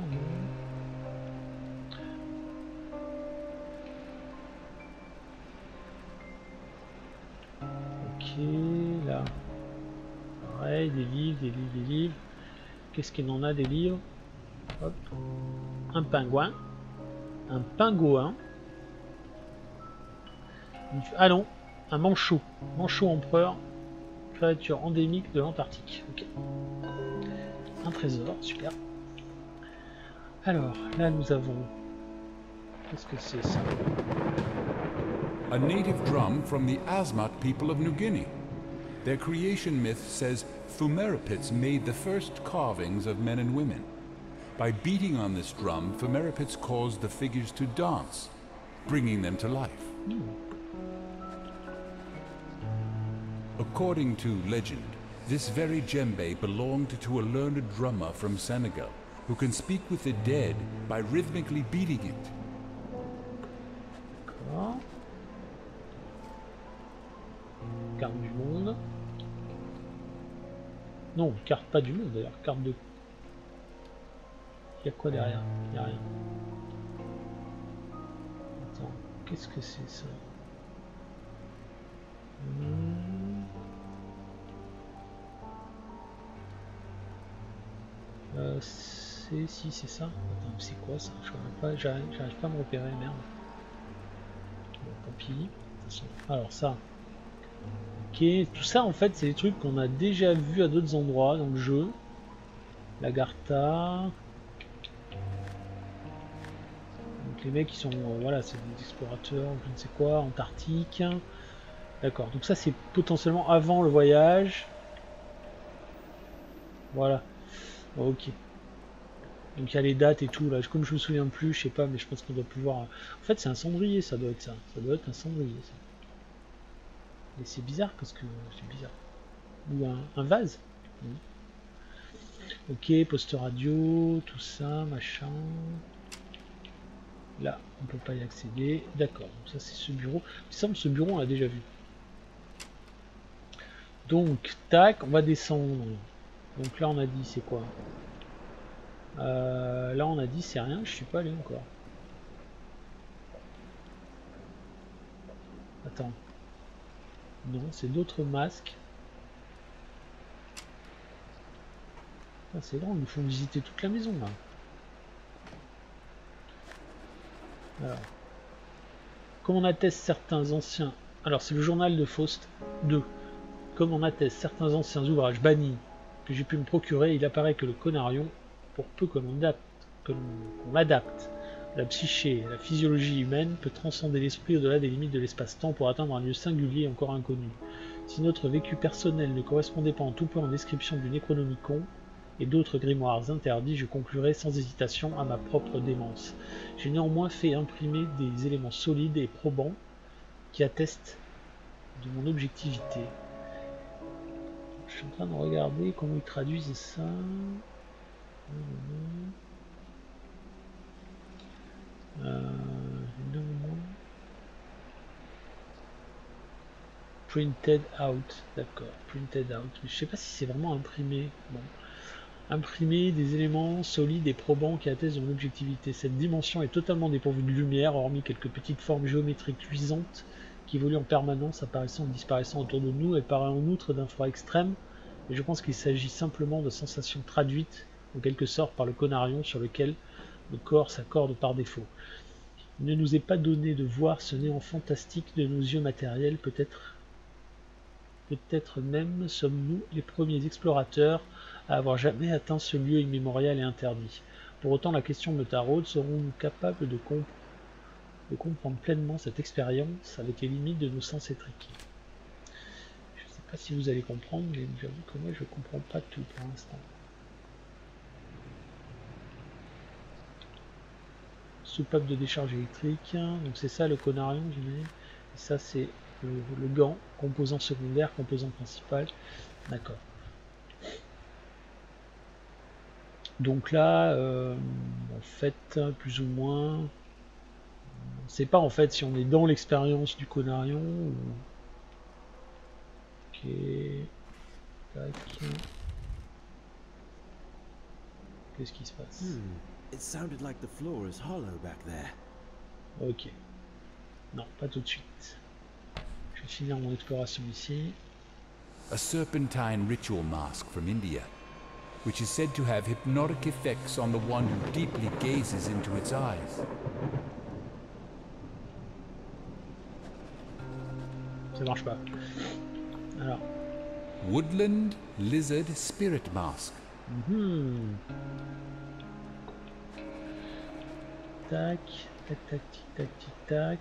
Ok, là. Pareil, des livres. Qu'est-ce qu'il en a des livres? Hop. Un pingouin. Un pingouin. Ah non, un manchot. Manchot empereur. Créature endémique de l'Antarctique. Ok. Un trésor, super. Alors, là nous avons... Qu'est-ce que c'est ça? A native drum from the Asmat people of New Guinea. Their creation myth says Fumerapits made the first carvings of men and women. By beating on this drum, Fumerapits caused the figures to dance, bringing them to life. According to legend, this very djembe belonged to a learned drummer from Senegal, who can speak with the dead by rhythmically beating it. D'accord. Carte du monde. Non, carte pas du monde d'ailleurs, carte de... Il y a quoi derrière? Il n'y a rien. Attends, qu'est-ce que c'est ça? Si c'est ça. Attends, c'est quoi ça? J'arrive pas à me repérer, merde. Bon, tant pis. Alors ça. Ok, tout ça en fait c'est des trucs qu'on a déjà vu à d'autres endroits dans le jeu. Lagarta. Donc les mecs, ils sont, voilà, c'est des explorateurs, je ne sais quoi, antarctiques. D'accord, donc ça c'est potentiellement avant le voyage. Voilà, ok. Donc il y a les dates et tout, là, comme je me souviens plus, je sais pas, mais je pense qu'on doit pouvoir... En fait c'est un cendrier, ça doit être ça. Ça doit être un cendrier, ça. Et c'est bizarre, parce que... c'est bizarre. Ou un vase. Ok, poste radio, tout ça, machin... Là, on peut pas y accéder. D'accord, donc ça c'est ce bureau. Il me semble que ce bureau on l'a déjà vu. Donc, tac, on va descendre. Donc là on a dit c'est quoi? Là on a dit c'est rien, je suis pas allé encore. Attends. Non, c'est d'autres masques. Ah, c'est grand, ils nous font visiter toute la maison là. Alors, comme on atteste certains anciens... Alors c'est le journal de Faust 2. Comme on atteste certains anciens ouvrages bannis que j'ai pu me procurer, il apparaît que le Conarion, pour peu que l'on adapte la psyché et la physiologie humaine, peut transcender l'esprit au-delà des limites de l'espace-temps pour atteindre un lieu singulier encore inconnu. Si notre vécu personnel ne correspondait pas en tout point en description du Necronomicon et d'autres grimoires interdits, je conclurais sans hésitation à ma propre démence. J'ai néanmoins fait imprimer des éléments solides et probants qui attestent de mon objectivité. Je suis en train de regarder comment ils traduisent ça. Printed out, d'accord, printed out. Mais je sais pas si c'est vraiment imprimé. Bon. Imprimer des éléments solides et probants qui attestent de mon objectivité. Cette dimension est totalement dépourvue de lumière, hormis quelques petites formes géométriques luisantes qui évoluent en permanence, apparaissant ou disparaissant autour de nous. Elle paraît en outre d'un froid extrême, et je pense qu'il s'agit simplement de sensations traduites, en quelque sorte, par le Conarion sur lequel le corps s'accorde par défaut. Il ne nous est pas donné de voir ce néant fantastique de nos yeux matériels, peut-être même sommes-nous les premiers explorateurs à avoir jamais atteint ce lieu immémorial et interdit. Pour autant, la question me taraude, serons-nous capables de comprendre pleinement cette expérience avec les limites de nos sens étriqués? Je ne sais pas si vous allez comprendre, mais j'avoue que moi je ne comprends pas tout pour l'instant. Soupape de décharge électrique, donc c'est ça le Conarion, j'imagine. Et ça c'est le gant, composant secondaire, composant principal. D'accord. Donc là, en fait, plus ou moins, on ne sait pas en fait si on est dans l'expérience du Conarion ou... Ok. Tac. Qu'est-ce qui se passe? It sounded like the floor is hollow back there. Ok. Non, pas tout de suite. Je vais finir mon exploration ici. A serpentine ritual mask from India, which is said to have hypnotic effects on the one who deeply gazes into its eyes. Ça marche pas. Alors. Woodland Lizard Spirit Mask. Tac, tac, tac, tic, tac, tic, tac.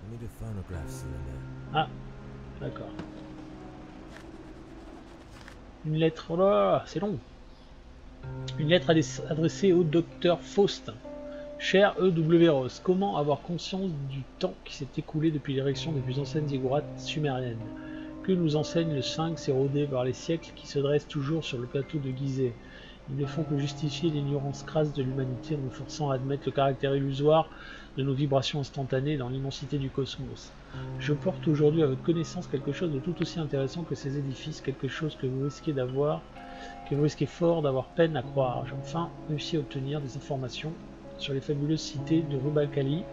I need a phonograph cylinder. Ah, d'accord. Une lettre, oh là, c'est long. Une lettre adressée au docteur Faust. Cher E.W. Ross, comment avoir conscience du temps qui s'est écoulé depuis l'érection des plus anciennes ziggourats sumériennes? Que nous enseigne le sphinx érodé par les siècles qui se dresse toujours sur le plateau de Gizeh? Ils ne font que justifier l'ignorance crasse de l'humanité en nous forçant à admettre le caractère illusoire de nos vibrations instantanées dans l'immensité du cosmos. Je porte aujourd'hui à votre connaissance quelque chose de tout aussi intéressant que ces édifices, quelque chose que vous risquez fort d'avoir peine à croire. J'ai enfin réussi à obtenir des informations sur les fabuleuses cités de Rubalcali,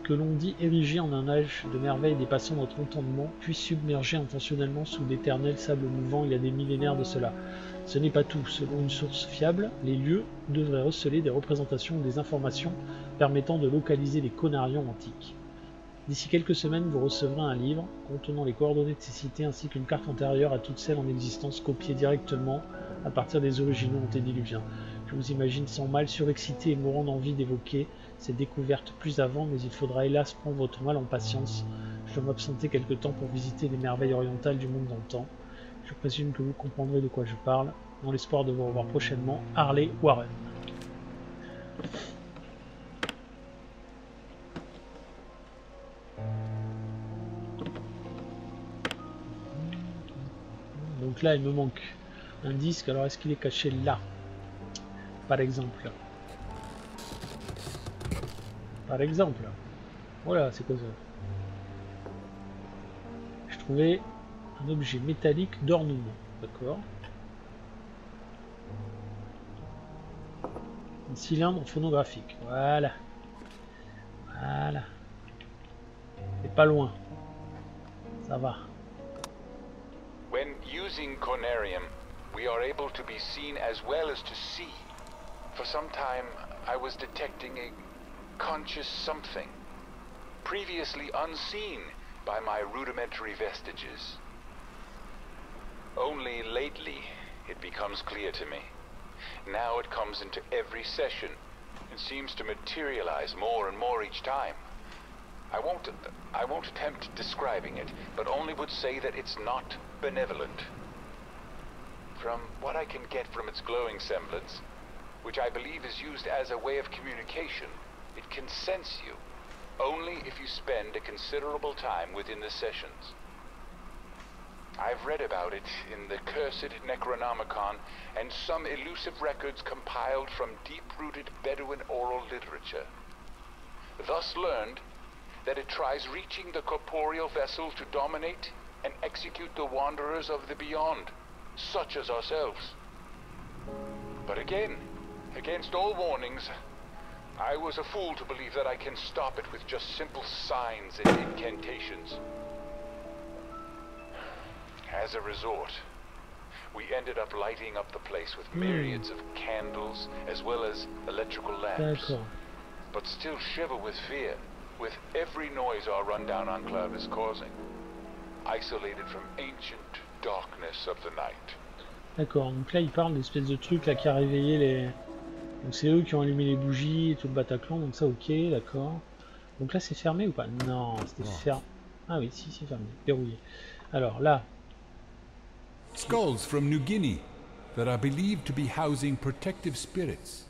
que l'on dit érigées en un âge de merveille dépassant notre entendement, puis submergées intentionnellement sous d'éternels sables mouvants il y a des millénaires de cela. Ce n'est pas tout. Selon une source fiable, les lieux devraient receler des représentations ou des informations permettant de localiser les Conarions antiques. D'ici quelques semaines, vous recevrez un livre contenant les coordonnées de ces cités ainsi qu'une carte antérieure à toutes celles en existence copiée directement à partir des originaux antédiluviens. Je vous imagine sans mal, surexcité et mourant d'envie d'évoquer ces découvertes plus avant, mais il faudra hélas prendre votre mal en patience. Je dois m'absenter quelque temps pour visiter les merveilles orientales du monde d'antan. Je présume que vous comprendrez de quoi je parle, dans l'espoir de vous revoir prochainement, Harley Warren. Donc là, il me manque un disque. Alors, est-ce qu'il est caché là, par exemple? Par exemple. Voilà, c'est quoi ça? Je trouvais un objet métallique d'ornement. D'accord. Un cylindre phonographique. Voilà. Voilà. C'est pas loin. Ça va. When using Cornerium, we are able to be seen as well as to see. For some time, I was detecting a conscious something, previously unseen by my rudimentary vestiges. Only lately, it becomes clear to me. Now it comes into every session, and seems to materialize more and more each time. I won't attempt describing it, but only would say that it's not benevolent. From what I can get from its glowing semblance, which I believe is used as a way of communication, it can sense you, only if you spend a considerable time within the sessions. I've read about it in the cursed Necronomicon and some elusive records compiled from deep-rooted Bedouin oral literature. Thus learned that it tries reaching the corporeal vessel to dominate and execute the wanderers of the beyond, such as ourselves. But again, against all warnings, I was a fool to believe that I can stop it with just simple signs and incantations. As a resort, we ended up lighting up the place with myriads of candles as well as electrical lamps. But still shiver with fear, with every noise our rundown enclave is causing, isolated from ancient darkness of the night. D'accord, donc là il parle d'espèce de truc là qui a réveillé les... Donc c'est eux qui ont allumé les bougies et tout le Bataclan, donc ça ok, d'accord. Donc là c'est fermé ou pas? Non, c'était fermé. Ah oui, si, c'est fermé, verrouillé. Alors là... Skulls from New Guinea that are believed to be housing protective spirits.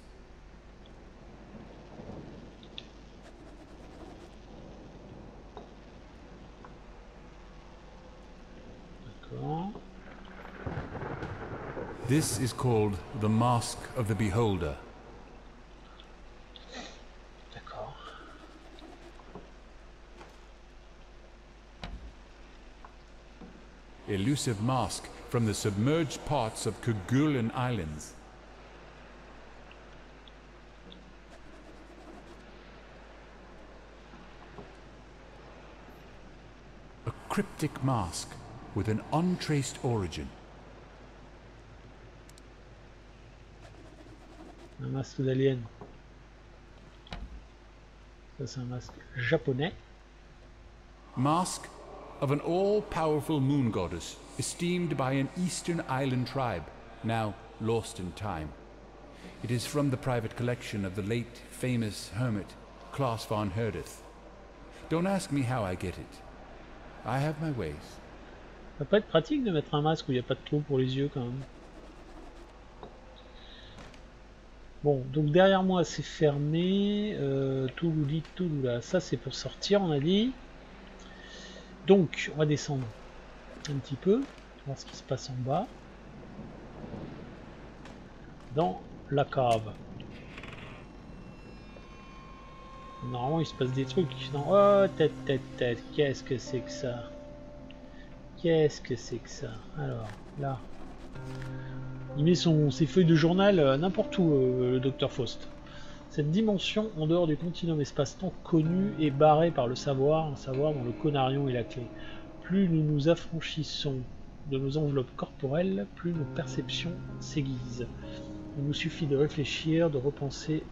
This is called the Mask of the Beholder. D'accord. Elusive mask from the submerged parts of Kerguelen Islands. A cryptic mask with an untraced origin. Un masque d'alien. Ça c'est un masque japonais. Mask of an all-powerful moon goddess, esteemed by an eastern island tribe, now lost in time. It is from the private collection of the late famous hermit, Klaus von Herdeth. Don't ask me how I get it. I have my ways. Ça peut être pratique de mettre un masque où il n'y a pas de trou pour les yeux quand même. Bon, donc derrière moi c'est fermé. Toulouli, Touloula, ça c'est pour sortir, on a dit. Donc, on va descendre un petit peu, voir ce qui se passe en bas. Dans la cave. Normalement, il se passe des trucs. Non. Oh, tête. Qu'est-ce que c'est que ça? Qu'est-ce que c'est que ça? Alors, là. Il met ses feuilles de journal n'importe où, le Dr Faust. Cette dimension, en dehors du continuum espace-temps connu, est barrée par le savoir, un savoir dont le conarion est la clé. Plus nous nous affranchissons de nos enveloppes corporelles, plus nos perceptions s'aiguisent. Il nous suffit de réfléchir, de repenser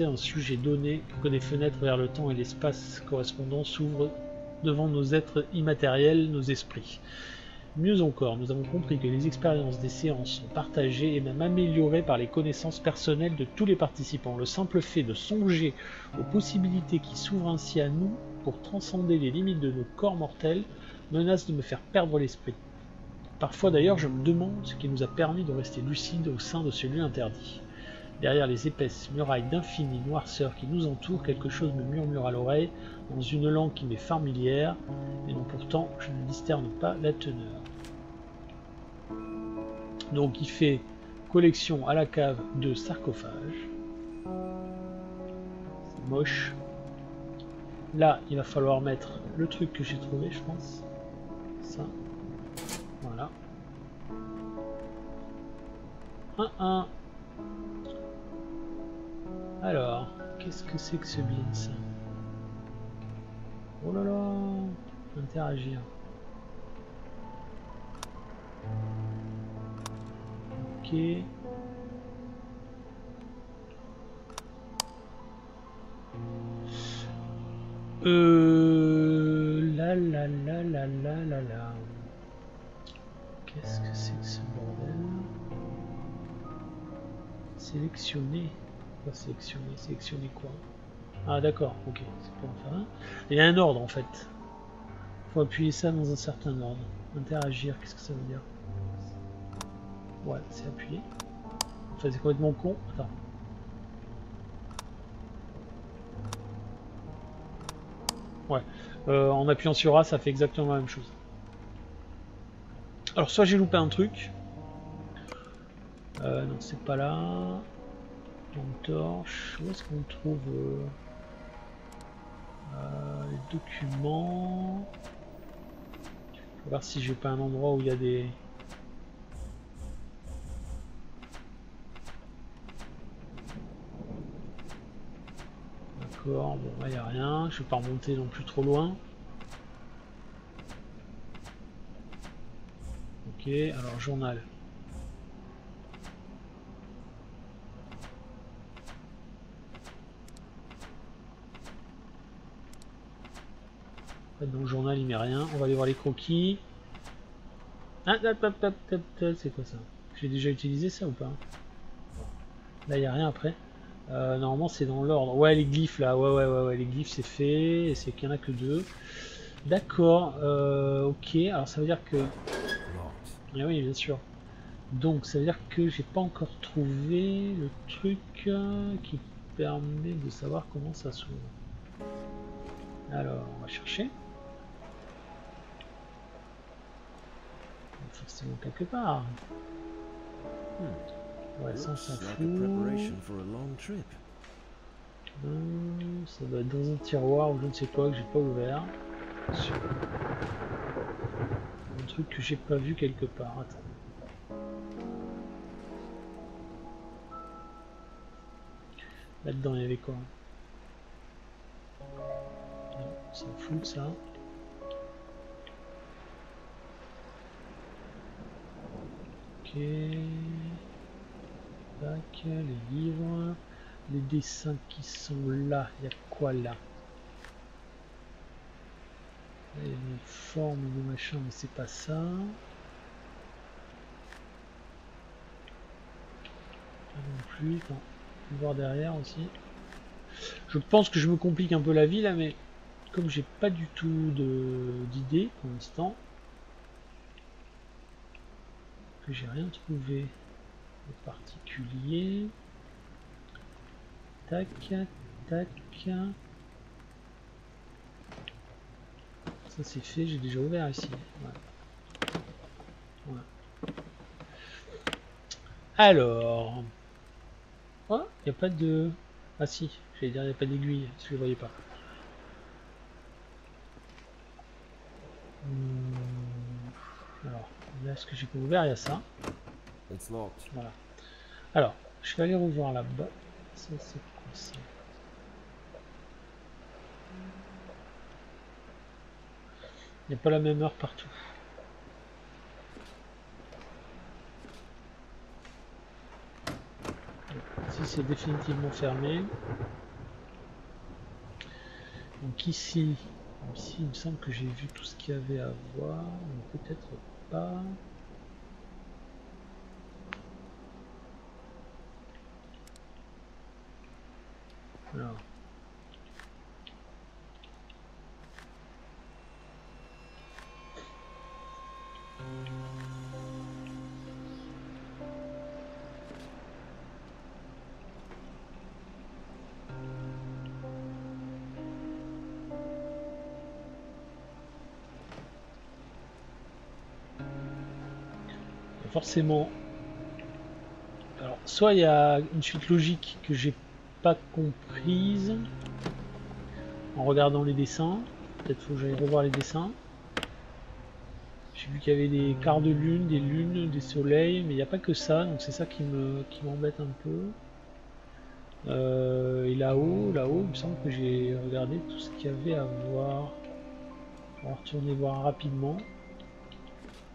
un sujet donné pour que des fenêtres vers le temps et l'espace correspondants s'ouvrent devant nos êtres immatériels, nos esprits. Mieux encore, nous avons compris que les expériences des séances sont partagées et même améliorées par les connaissances personnelles de tous les participants. Le simple fait de songer aux possibilités qui s'ouvrent ainsi à nous pour transcender les limites de nos corps mortels menace de me faire perdre l'esprit. Parfois d'ailleurs, je me demande ce qui nous a permis de rester lucides au sein de ce lieu interdit. Derrière les épaisses murailles d'infinie noirceur qui nous entourent, quelque chose me murmure à l'oreille, dans une langue qui m'est familière, et dont pourtant je ne discerne pas la teneur. Donc il fait collection à la cave de sarcophages. C'est moche. Là, il va falloir mettre le truc que j'ai trouvé, je pense. Ça. Voilà. 1-1. Alors, qu'est-ce que c'est que ce bin, ça? Oh là là, interagir. Ok. La. Qu'est-ce que c'est que ce bordel? Sélectionner. Quoi sélectionner? Sélectionner quoi? Ah d'accord, ok, c'est pour en faire un. Il y a un ordre en fait. Faut appuyer ça dans un certain ordre. Interagir, qu'est-ce que ça veut dire? Ouais, c'est appuyer. Enfin, c'est complètement con. Attends. Ouais, en appuyant sur A, ça fait exactement la même chose. Alors, soit j'ai loupé un truc. Non, c'est pas là. Lampe torche. Où est-ce qu'on trouve les documents? Je vais voir si j'ai pas un endroit où il y a des... D'accord, bon là il n'y a rien, je vais pas remonter non plus trop loin. Ok, alors journal. En fait, dans le journal il met rien, on va aller voir les croquis. Ah, c'est quoi ça? J'ai déjà utilisé ça ou pas? Là il n'y a rien après. Normalement c'est dans l'ordre. Ouais, les glyphes là, ouais, les glyphes c'est fait, et c'est qu'il n'y en a que 2. D'accord, ok, alors ça veut dire que... Ah oui, bien sûr. Donc ça veut dire que j'ai pas encore trouvé le truc qui permet de savoir comment ça s'ouvre. Alors, on va chercher. Forcément quelque part. Ouais, ça on s'en fout. Ça doit être dans un tiroir ou je ne sais quoi que j'ai pas ouvert. Un truc que j'ai pas vu quelque part. Attends. Là-dedans il y avait quoi? Non, on s'en fout de ça. Ok. Tac, les livres. Les dessins qui sont là, il y a quoi là? Il y a une forme de machin, mais c'est pas ça. Non plus, attends, on va voir derrière aussi. Je pense que je me complique un peu la vie là, mais comme j'ai pas du tout d'idée pour l'instant, que j'ai rien trouvé de particulier. Tac, tac. Ça c'est fait, j'ai déjà ouvert ici. Ouais. Alors... Oh, il n'y a pas de... Ah si, j'allais dire il n'y a pas d'aiguille, parce que je ne voyais pas. Alors, là ce que j'ai pas ouvert, il y a ça. Voilà. Alors, je vais aller revoir là-bas. Ça c'est quoi ça? Il n'y a pas la même heure partout. Ici c'est définitivement fermé. Donc ici, Ici, il me semble que j'ai vu tout ce qu'il y avait à voir, mais peut-être pas. Alors. Forcément, alors soit il y a une suite logique que j'ai pas comprise en regardant les dessins, peut-être faut que j'aille revoir les dessins. J'ai vu qu'il y avait des quarts de lune, des lunes, des soleils, mais il n'y a pas que ça, donc c'est ça qui m'embête un peu. Et là-haut, il me semble que j'ai regardé tout ce qu'il y avait à voir. On va retourner voir rapidement.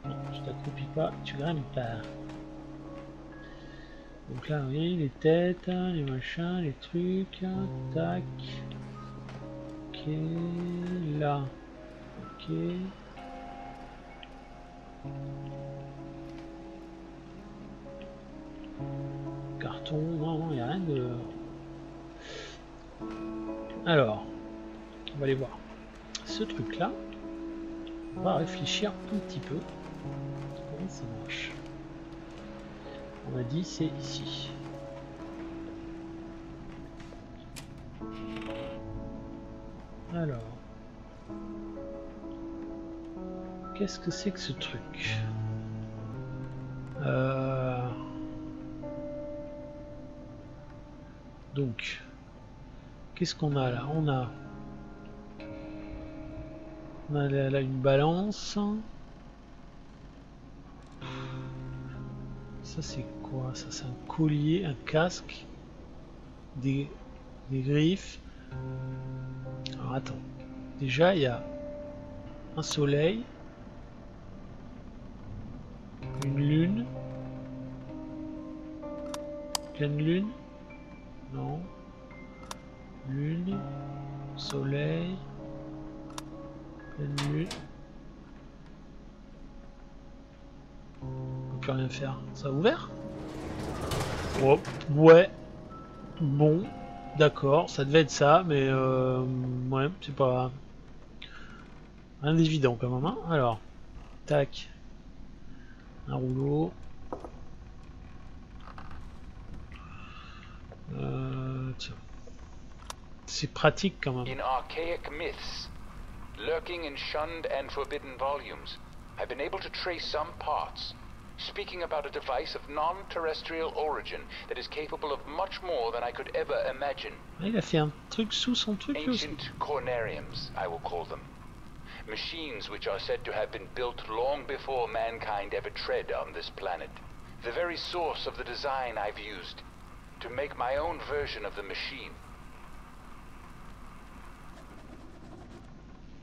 Non, tu t'accroupis pas, tu grimpes pas. Donc là, oui, les têtes, les machins, les trucs. Tac. Ok. Là. Ok. Carton. Non, il n'y a rien de... Alors. On va aller voir. Ce truc-là. On va réfléchir un petit peu. Comment ça marche? On a dit c'est ici. Alors, qu'est-ce que c'est que ce truc? Donc, qu'est-ce qu'on a là? On a là une balance. Ça c'est quoi? Ça c'est un collier, un casque, des griffes. Alors attends. Déjà il y a un soleil, une lune, pleine lune, non, lune, soleil, pleine lune. On peut rien faire. Ça a ouvert? Oh, ouais. Bon, d'accord, ça devait être ça, mais ouais, c'est pas rien d'évident quand même. Hein. Alors, tac, un rouleau. Tiens, c'est pratique quand même. In archaic myths, lurking in shunned and forbidden volumes, I've been able to trace some parts, speaking about a device of non-terrestrial origin that is capable of much more than I could ever imagine. Ah, il a fait un truc sous son truc aussi. Ancient cornariums, I will call them. Machines which are said to have been built long before mankind ever tread on this planet. The very source of the design I've used to make my own version of the machine.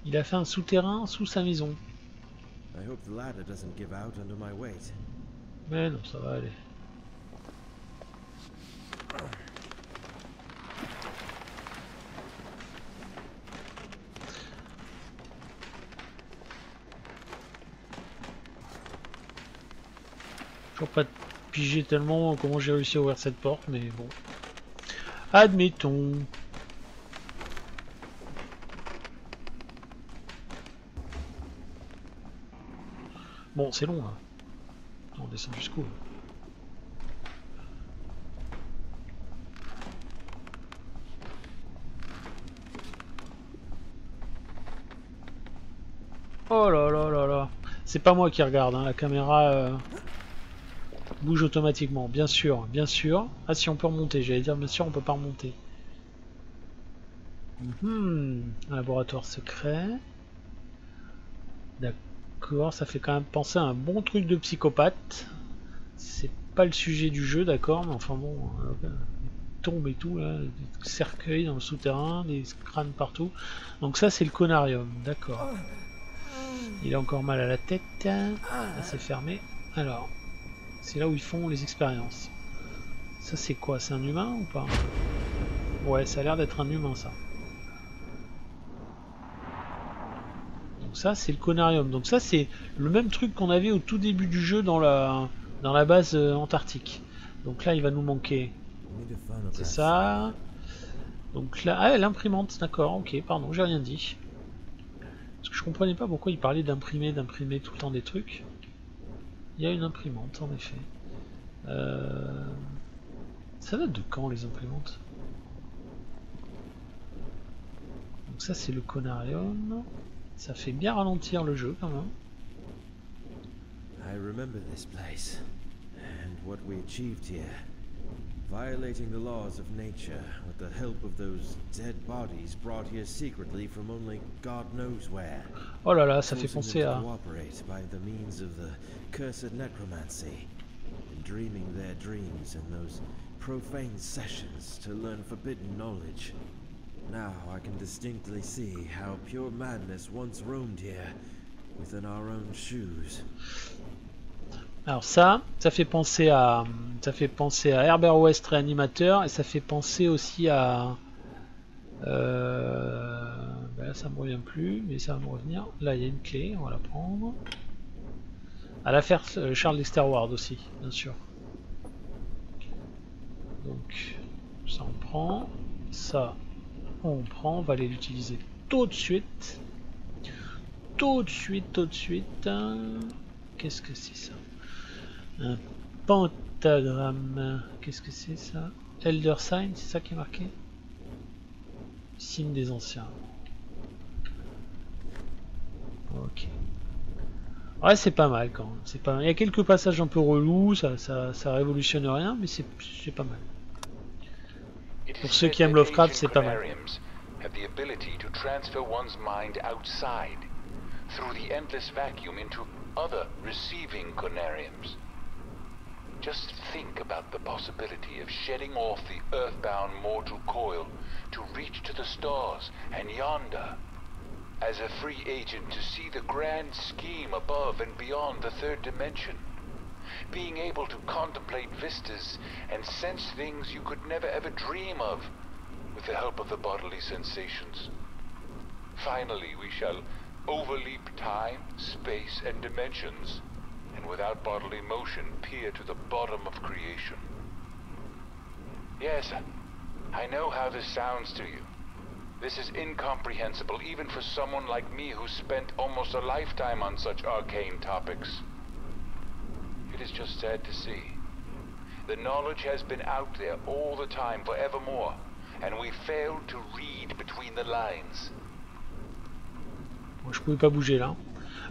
Il a fait un souterrain sous sa maison. I hope the ladder doesn't give out under my weight. Mais non, ça va aller. Toujours pas piger tellement comment j'ai réussi à ouvrir cette porte, mais bon. Admettons. Bon, c'est long là. On descend jusqu'où? Oh là là là là. C'est pas moi qui regarde, hein. La caméra bouge automatiquement. Bien sûr, bien sûr. Ah si, on peut remonter. J'allais dire bien sûr, on peut pas remonter. Un laboratoire secret. D'accord, ça fait quand même penser à un bon truc de psychopathe. C'est pas le sujet du jeu, d'accord, mais enfin bon, des tombes et tout, là, des cercueils dans le souterrain, des crânes partout. Donc ça c'est le conarium, d'accord. Il a encore mal à la tête, là c'est fermé. Alors, c'est là où ils font les expériences. Ça c'est quoi? C'est un humain ou pas? Ouais, ça a l'air d'être un humain ça. ça c'est le conarium. Donc ça c'est le même truc qu'on avait au tout début du jeu dans la base antarctique. Donc là il va nous manquer. C'est ça. Donc là, ah, l'imprimante, d'accord, ok, pardon, j'ai rien dit. Parce que je comprenais pas pourquoi il parlait d'imprimer tout le temps des trucs. Il y a une imprimante en effet. Ça date de quand les imprimantes? Donc ça c'est le conarium. Ça fait bien ralentir le jeu quand même. I remember this place and what we achieved here. Violating the laws of nature with the help of those dead bodies brought here secretly from only God knows where. Oh là là, ça fait penser à... cooperate by the means of the cursed necromancy, and dreaming their dreams in those profane sessions to learn forbidden knowledge. Now I can distinctly see how pure madness once roamed here within our own shoes. Alors ça fait penser à Herbert West réanimateur et ça fait penser aussi à ben là ça me revient plus mais ça va me revenir. Là il y a une clé, on va la prendre. À l'affaire Charles Dexter Ward aussi, bien sûr. Donc ça on prend, ça on prend, on va aller l'utiliser tout de suite. Tout de suite. Qu'est-ce que c'est ça? Un pentagramme. Qu'est-ce que c'est ça? Elder Sign, c'est ça qui est marqué? Signe des anciens. Ok. Ouais, c'est pas mal quand même. C'est pas mal. Il y a quelques passages un peu relous, ça révolutionne rien, mais c'est pas mal. Pour ceux qui aiment Lovecraft, c'est pas mal. Have the ability to transfer one's mind outside through the endless vacuum into other receiving conariums. Just think about the possibility of shedding off the earthbound mortal coil to reach to the stars and yonder. As a free agent to see the grand scheme above and beyond the third dimension. Being able to contemplate vistas and sense things you could never ever dream of with the help of the bodily sensations. Finally, we shall overleap time, space, and dimensions, and without bodily motion peer to the bottom of creation. Yes, I know how this sounds to you. This is incomprehensible even for someone like me who spent almost a lifetime on such arcane topics. It is just sad to see. The knowledge has been out there all the time, forevermore, and we failed to read between the lines. Bon, je pouvais pas bouger là.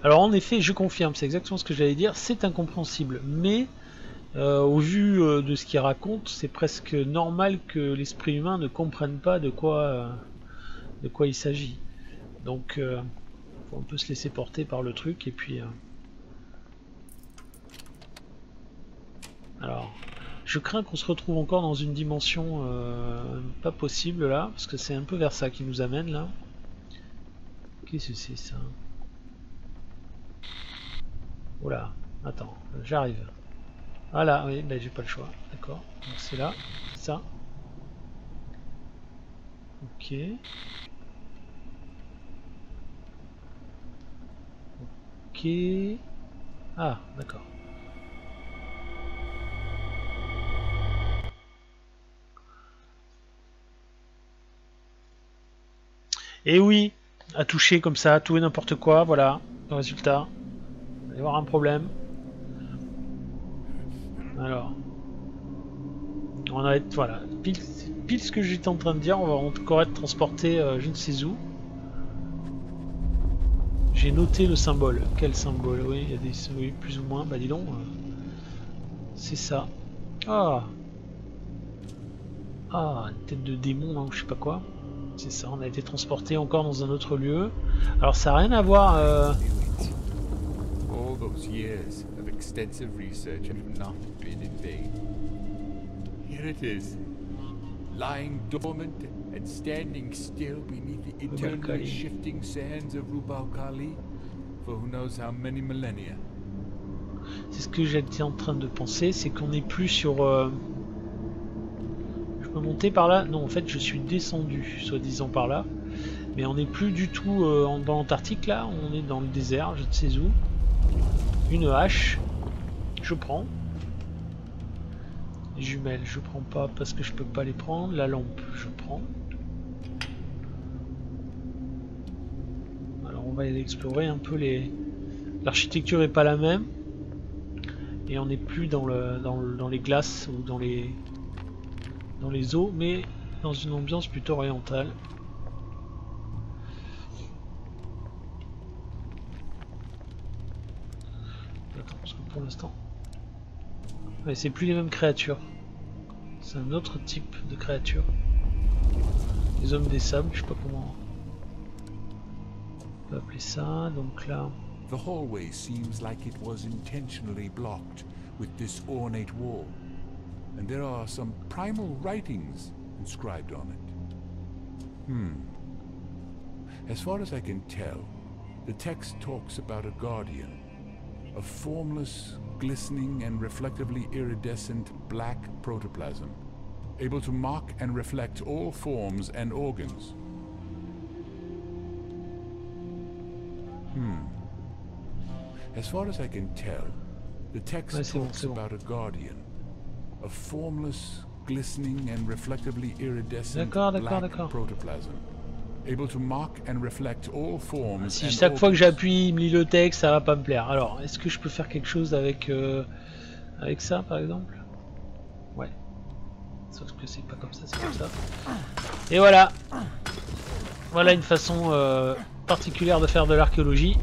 Alors en effet, je confirme, c'est exactement ce que j'allais dire, c'est incompréhensible, mais au vu de ce qu'il raconte, c'est presque normal que l'esprit humain ne comprenne pas de quoi il s'agit. Donc faut un peu se laisser porter par le truc et puis... Alors, je crains qu'on se retrouve encore dans une dimension pas possible là, parce que c'est un peu vers ça qui nous amène là. Qu'est-ce que c'est ça? Oula, attends, j'arrive. Voilà, oui, ben j'ai pas le choix, d'accord. Donc c'est là, ça. Ok. Ok. Ah, d'accord. Et oui, à toucher comme ça, tout et n'importe quoi, voilà, le résultat. Il va y avoir un problème. Alors, on va être, voilà, pile ce que j'étais en train de dire, on va encore être transporté je ne sais où. J'ai noté le symbole. Quel symbole? Oui, il y a des, oui, plus ou moins. Bah dis donc, c'est ça. Ah, une tête de démon, hein, ou je sais pas quoi. C'est ça, on a été transporté encore dans un autre lieu. Alors ça n'a rien à voir... All those years of extensive research have not been in vain. Here it is, lying dormant and standing still beneath the eternally shifting sands of Rubal Khali for who knows how many millennia. C'est ce que j'étais en train de penser, c'est qu'on n'est plus sur... Je peux monter par là? Non, en fait je suis descendu, soi-disant par là. Mais on n'est plus du tout dans l'Antarctique là, on est dans le désert, je ne sais où. Une hache, je prends. Les jumelles, je prends pas parce que je peux pas les prendre. La lampe, je prends. Alors on va aller explorer un peu les... L'architecture est pas la même. Et on n'est plus dans les glaces ou dans les eaux, mais dans une ambiance plutôt orientale. Attends, parce que pour l'instant... Ouais, c'est plus les mêmes créatures. C'est un autre type de créature. Les hommes des sables, je sais pas comment on peut appeler ça. Donc là... The hallway seems like it was intentionally blocked with this ornate wall, and there are some primal writings inscribed on it. As far as I can tell, the text talks about a guardian, a formless, glistening and reflectively iridescent black protoplasm, able to mock and reflect all forms and organs. As far as I can tell, the text talks about a guardian, a formless, glistening and reflectively iridescent black protoplasm, able to mock and reflect all forms. Si chaque fois que j'appuie, il me lit le texte, ça va pas me plaire. Alors, est-ce que je peux faire quelque chose avec avec ça, par exemple? Ouais. Sauf que c'est pas comme ça, c'est comme ça. Et voilà. Voilà une façon particulière de faire de l'archéologie.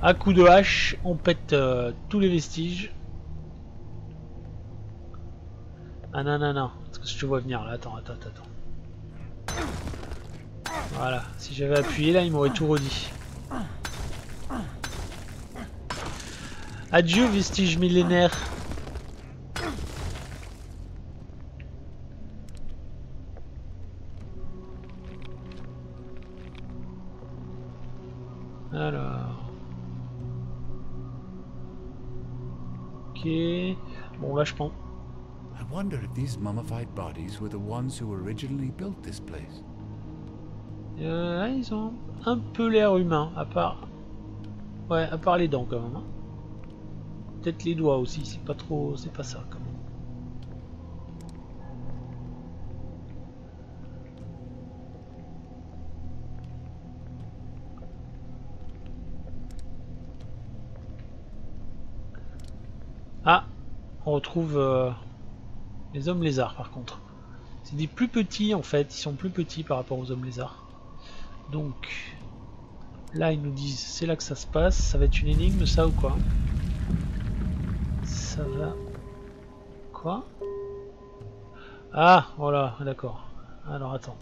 À coup de hache, on pète tous les vestiges. Ah non, non, non. Parce que je te vois venir là. Attends. Voilà. Si j'avais appuyé là, il m'aurait tout redit. Adieu, vestiges millénaires. Alors... Ok... Bon là je pense... I wonder if these mummified bodies were the ones who originally built this place. Ils ont un peu l'air humain, à part... Ouais, à part les dents quand même. Hein. Peut-être les doigts aussi, c'est pas trop... c'est pas ça quand même. Ah, on retrouve les hommes lézards par contre. C'est des plus petits en fait, ils sont plus petits par rapport aux hommes lézards. Donc là ils nous disent c'est là que ça se passe, ça va être une énigme ça ou quoi? Ça va... Quoi? Ah voilà, d'accord. Alors attends.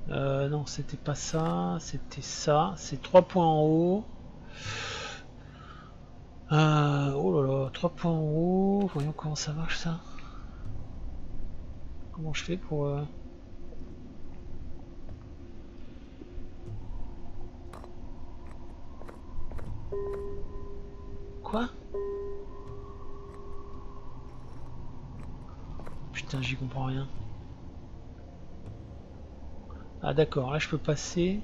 Non c'était pas ça, c'était ça. C'est 3 points en haut. Oh là là, 3 points en haut, voyons comment ça marche ça. Comment je fais pour... Quoi? Putain, j'y comprends rien. Ah d'accord, là je peux passer.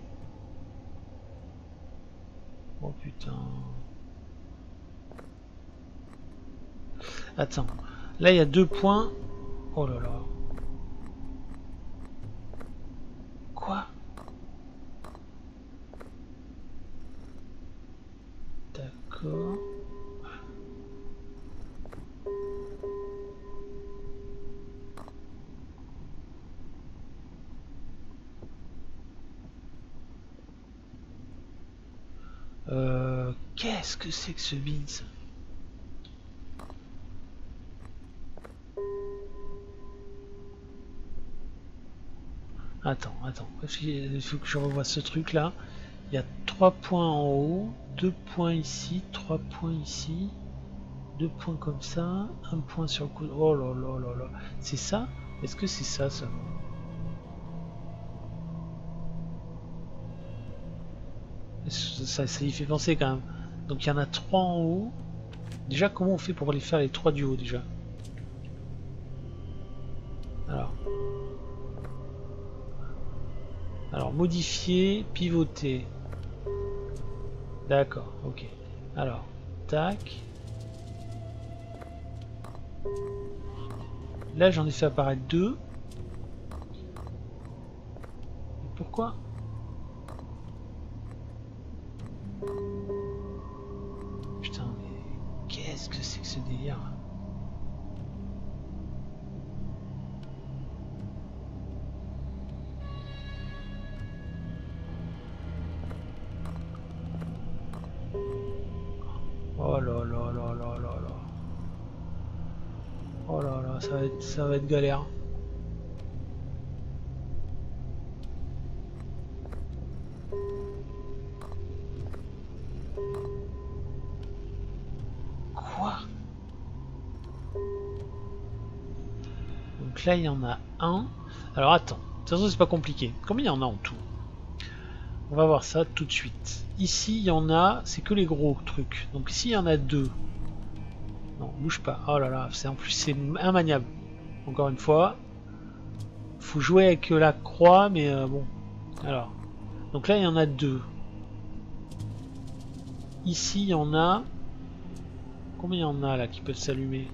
Oh putain... Attends, là il y a 2 points. Oh là là. Quoi? D'accord. Qu'est-ce que c'est que ce Beans? Attends, il faut que je revoie ce truc là. Il y a 3 points en haut, 2 points ici, 3 points ici, 2 points comme ça, 1 point sur le coup. Oh là là là là. C'est ça? Est-ce que c'est ça ça? Ça y fait penser quand même. Donc il y en a 3 en haut. Déjà comment on fait pour les faire les 3 du haut déjà? Alors. Alors, modifier, pivoter. D'accord, ok. Alors, tac. Là, j'en ai fait apparaître 2. Et pourquoi? Putain, mais qu'est-ce que c'est que ce délire? Oh là là là là là là. Oh là là, ça va être galère. Quoi? Donc là, il y en a un. Alors attends, de toute façon, c'est pas compliqué. Combien il y en a en tout? On va voir ça tout de suite. Ici, il y en a, c'est que les gros trucs. Donc ici, il y en a 2. Non, bouge pas. Oh là là, c'est en plus c'est immaniable. Encore une fois, faut jouer avec la croix, mais bon. Alors, donc là, il y en a 2. Ici, il y en a. Combien il y en a là qui peuvent s'allumer?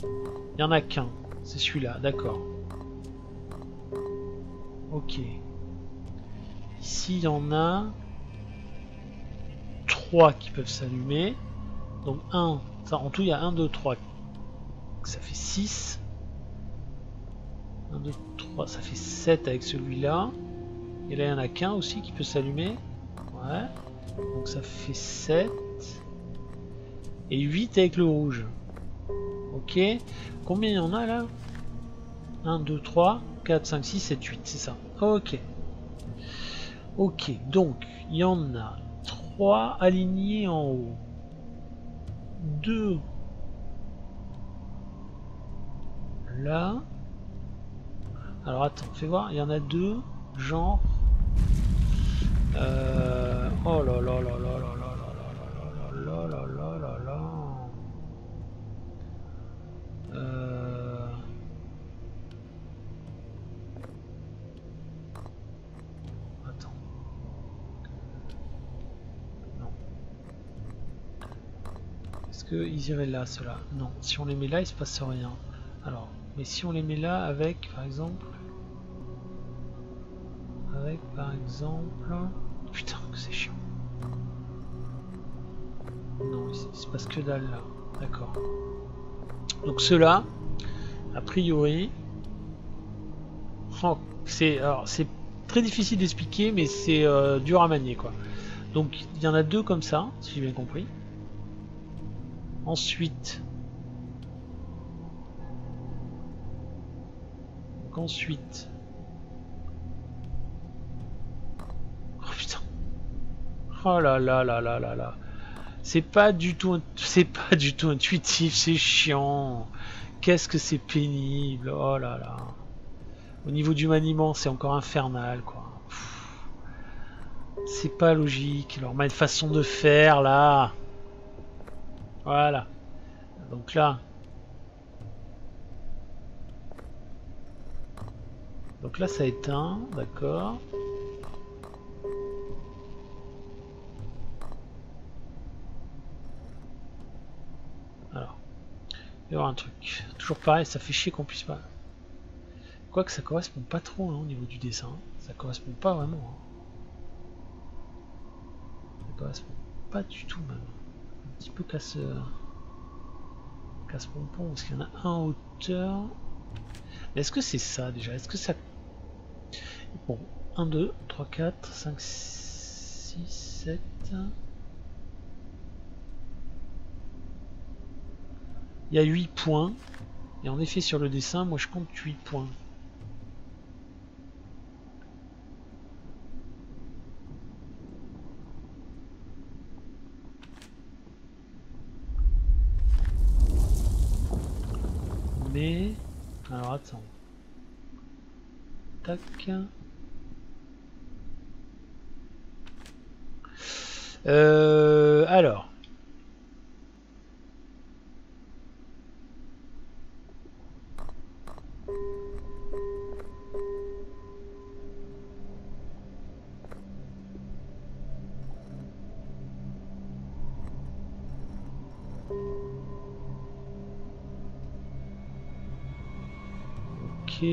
Il y en a qu'un. C'est celui-là, d'accord. Ok. Ici, il y en a 3 qui peuvent s'allumer. Donc 1, ça, en tout, il y a 1, 2, 3. Ça fait 6. 1, 2, 3, ça fait 7 avec celui-là. Et là, il n'y en a qu'un aussi qui peut s'allumer. Ouais. Donc ça fait 7. Et 8 avec le rouge. Ok. Combien il y en a là? 1, 2, 3, 4, 5, 6, 7, 8. C'est ça. Ok. Ok. Donc, il y en a 3 alignés en haut. 2 là. Alors attends, fais voir, il y en a 2, genre. Oh là là là là là là là là là là là là là. Attends. Non. Est-ce qu'ils iraient là, ceux-là? Non. Si on les met là, il se passe rien. Alors, mais si on les met là avec, par exemple... Avec, par exemple... Putain, que c'est chiant. Non, il se passe que dalle là. D'accord. Donc ceux-là, a priori... Oh, c'est très difficile d'expliquer, mais c'est dur à manier, quoi. Donc, il y en a 2 comme ça, si j'ai bien compris. Ensuite... Donc ensuite... Oh putain. Oh là là là là là là. C'est pas du tout intuitif, c'est chiant. Qu'est-ce que c'est pénible. Oh là là. Au niveau du maniement, c'est encore infernal, quoi. C'est pas logique. Leur façon de faire là. Voilà. Donc là. Donc là, ça éteint, d'accord. Alors, il va y avoir un truc. Toujours pareil, ça fait chier qu'on puisse pas. Quoique ça correspond pas trop hein, au niveau du dessin. Ça correspond pas vraiment. Hein. Ça correspond pas du tout même. Un petit peu casse pompon parce qu'il y en a un en hauteur. Mais est-ce que c'est ça déjà? Est-ce que ça... Bon, 1, 2, 3, 4, 5, 6, 7... Il y a 8 points. Et en effet sur le dessin, moi je compte 8 points. Mais... Alors attends. Tac. Alors. Ok.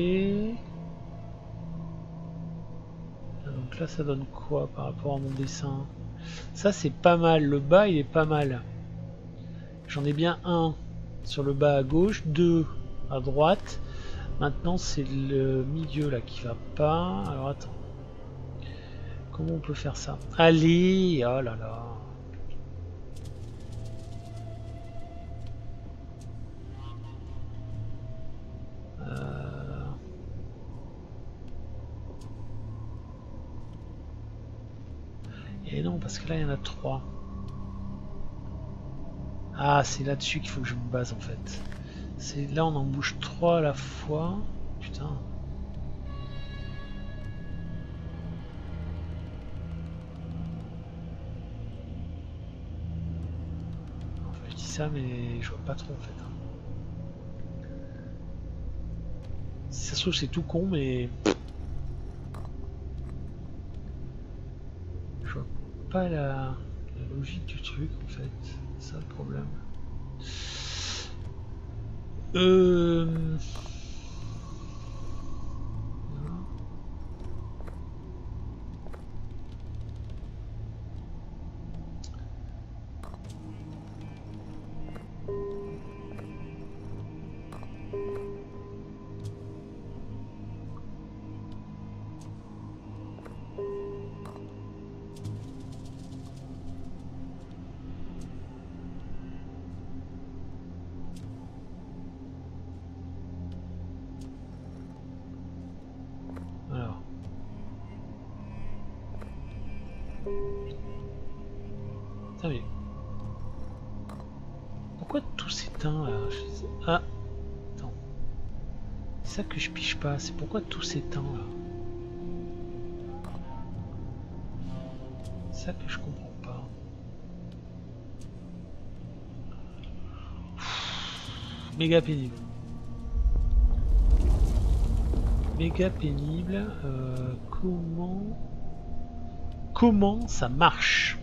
Donc là ça donne quoi par rapport à mon dessin? Ça c'est pas mal, le bas il est pas mal. J'en ai bien un sur le bas à gauche, deux à droite. Maintenant c'est le milieu là qui va pas. Alors attends. Comment on peut faire ça? Allez, oh là là. Et non, parce que là il y en a trois. Ah, c'est là-dessus qu'il faut que je me base en fait. C'est là on en bouge trois à la fois. Putain. Enfin, je dis ça mais je vois pas trop en fait. Si ça se trouve c'est tout con mais... Je vois pas la logique du truc en fait. C'est ça le problème. Alors. Putain mais... Pourquoi tout s'éteint là? Ah. Attends. C'est ça que je piche pas, c'est pourquoi tout s'éteint là. C'est ça que je comprends pas. Méga pénible. Méga pénible. Comment ça marche?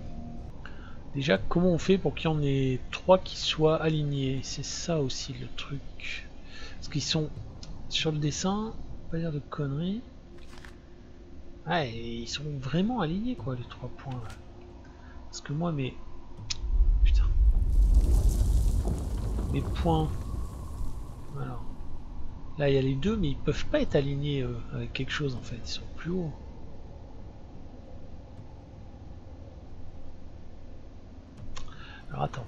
Déjà, comment on fait pour qu'il y en ait trois qui soient alignés? C'est ça aussi le truc. Parce qu'ils sont sur le dessin, pas dire de conneries. Ah, et ils sont vraiment alignés quoi, les trois points là. Parce que moi, mes... Putain. Mes points... Alors... Là, il y a les deux, mais ils peuvent pas être alignés avec quelque chose en fait. Ils sont plus hauts. Alors attends.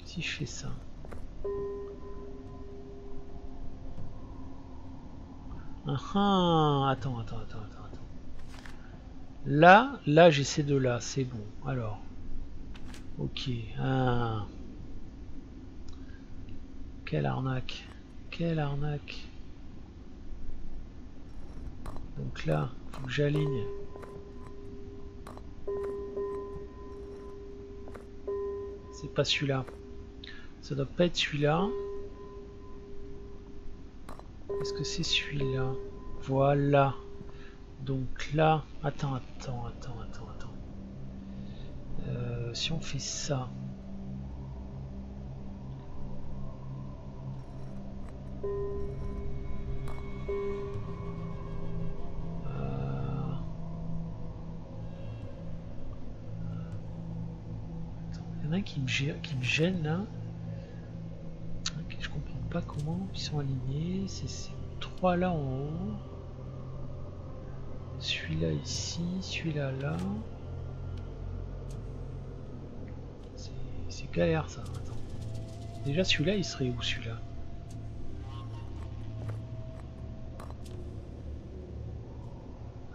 Si je fais ça. Attends. Là, j'ai ces deux-là. C'est bon. Alors. Ok. Quelle arnaque. Quelle arnaque. Donc là, faut que j'aligne. C'est pas celui-là. Ça doit pas être celui-là. Est-ce que c'est celui-là? Voilà. Donc là... Attends. Si on fait ça... Il y en a un qui me gêne là. Ok, je comprends pas comment ils sont alignés. C'est ces trois là en haut. Celui-là ici, celui-là là. C'est galère ça. Attends. Déjà celui-là il serait où celui-là?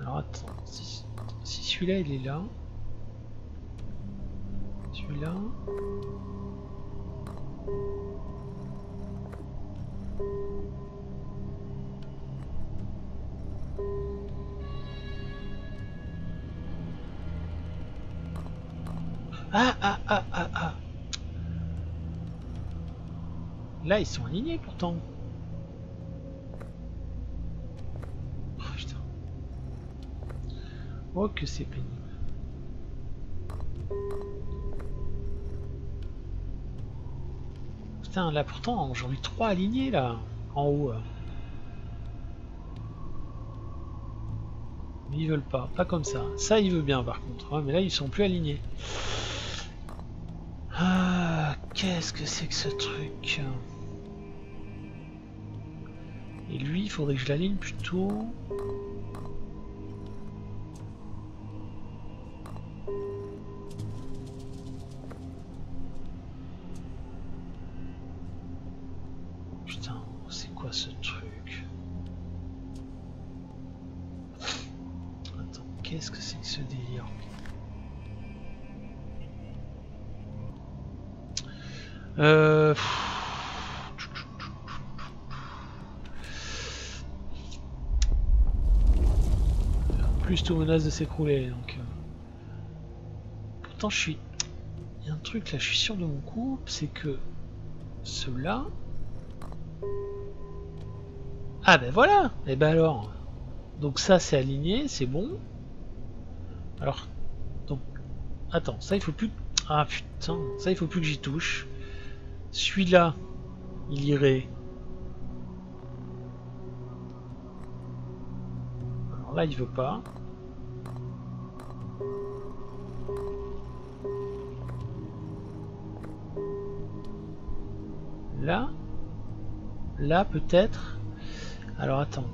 Alors attends, si celui-là il est là. Celui-là. Ah. Là ils sont alignés pourtant. Oh putain. Oh que c'est pénible. Putain là pourtant j'en ai trois alignés là en haut. Ils veulent pas. Pas comme ça. Ça, il veut bien par contre. Ouais, mais là, ils sont plus alignés. Ah, qu'est-ce que c'est que ce truc? Et lui, il faudrait que je l'aligne plutôt... Putain, c'est quoi ce truc? Attends, qu'est-ce que c'est que ce délire? Plus tout menace de s'écrouler, donc... Pourtant, je suis... Il y a un truc là, je suis sûr de mon coup, c'est que... Ceux-là... Ah ben voilà. Et ben alors... Donc ça, c'est aligné, c'est bon. Alors... Donc... Attends, ça, il faut plus... Ah putain, ça, il faut plus que j'y touche. Celui-là, il irait... Alors là, il veut pas. Là. Là, peut-être. Alors, attends.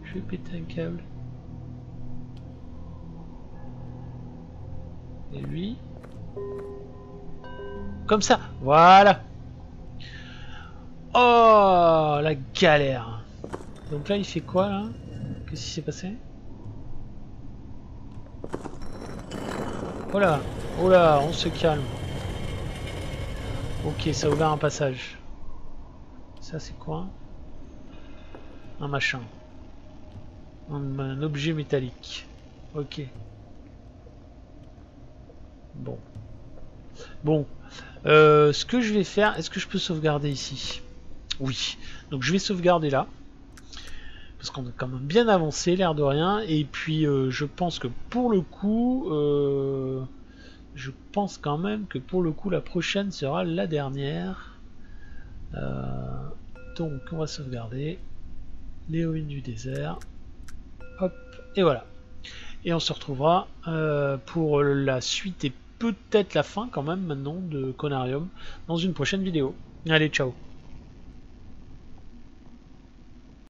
Je vais péter un câble. Et lui. Comme ça. Voilà. Oh, la galère. Donc là, il fait quoi, là? Qu'est-ce qui s'est passé? Oh là. Oh là, on se calme. Ok, ça a ouvert un passage. Ça, c'est quoi? Un machin. Un objet métallique. Ok. Bon. Bon. Ce que je vais faire... Est-ce que je peux sauvegarder ici? Oui. Donc je vais sauvegarder là. Parce qu'on a quand même bien avancé, l'air de rien. Et puis je pense que pour le coup... je pense quand même que pour le coup la prochaine sera la dernière. Donc on va sauvegarder. Les ruines du désert. Hop. Et voilà. Et on se retrouvera pour la suite et peut-être la fin quand même maintenant de Conarium dans une prochaine vidéo. Allez, ciao.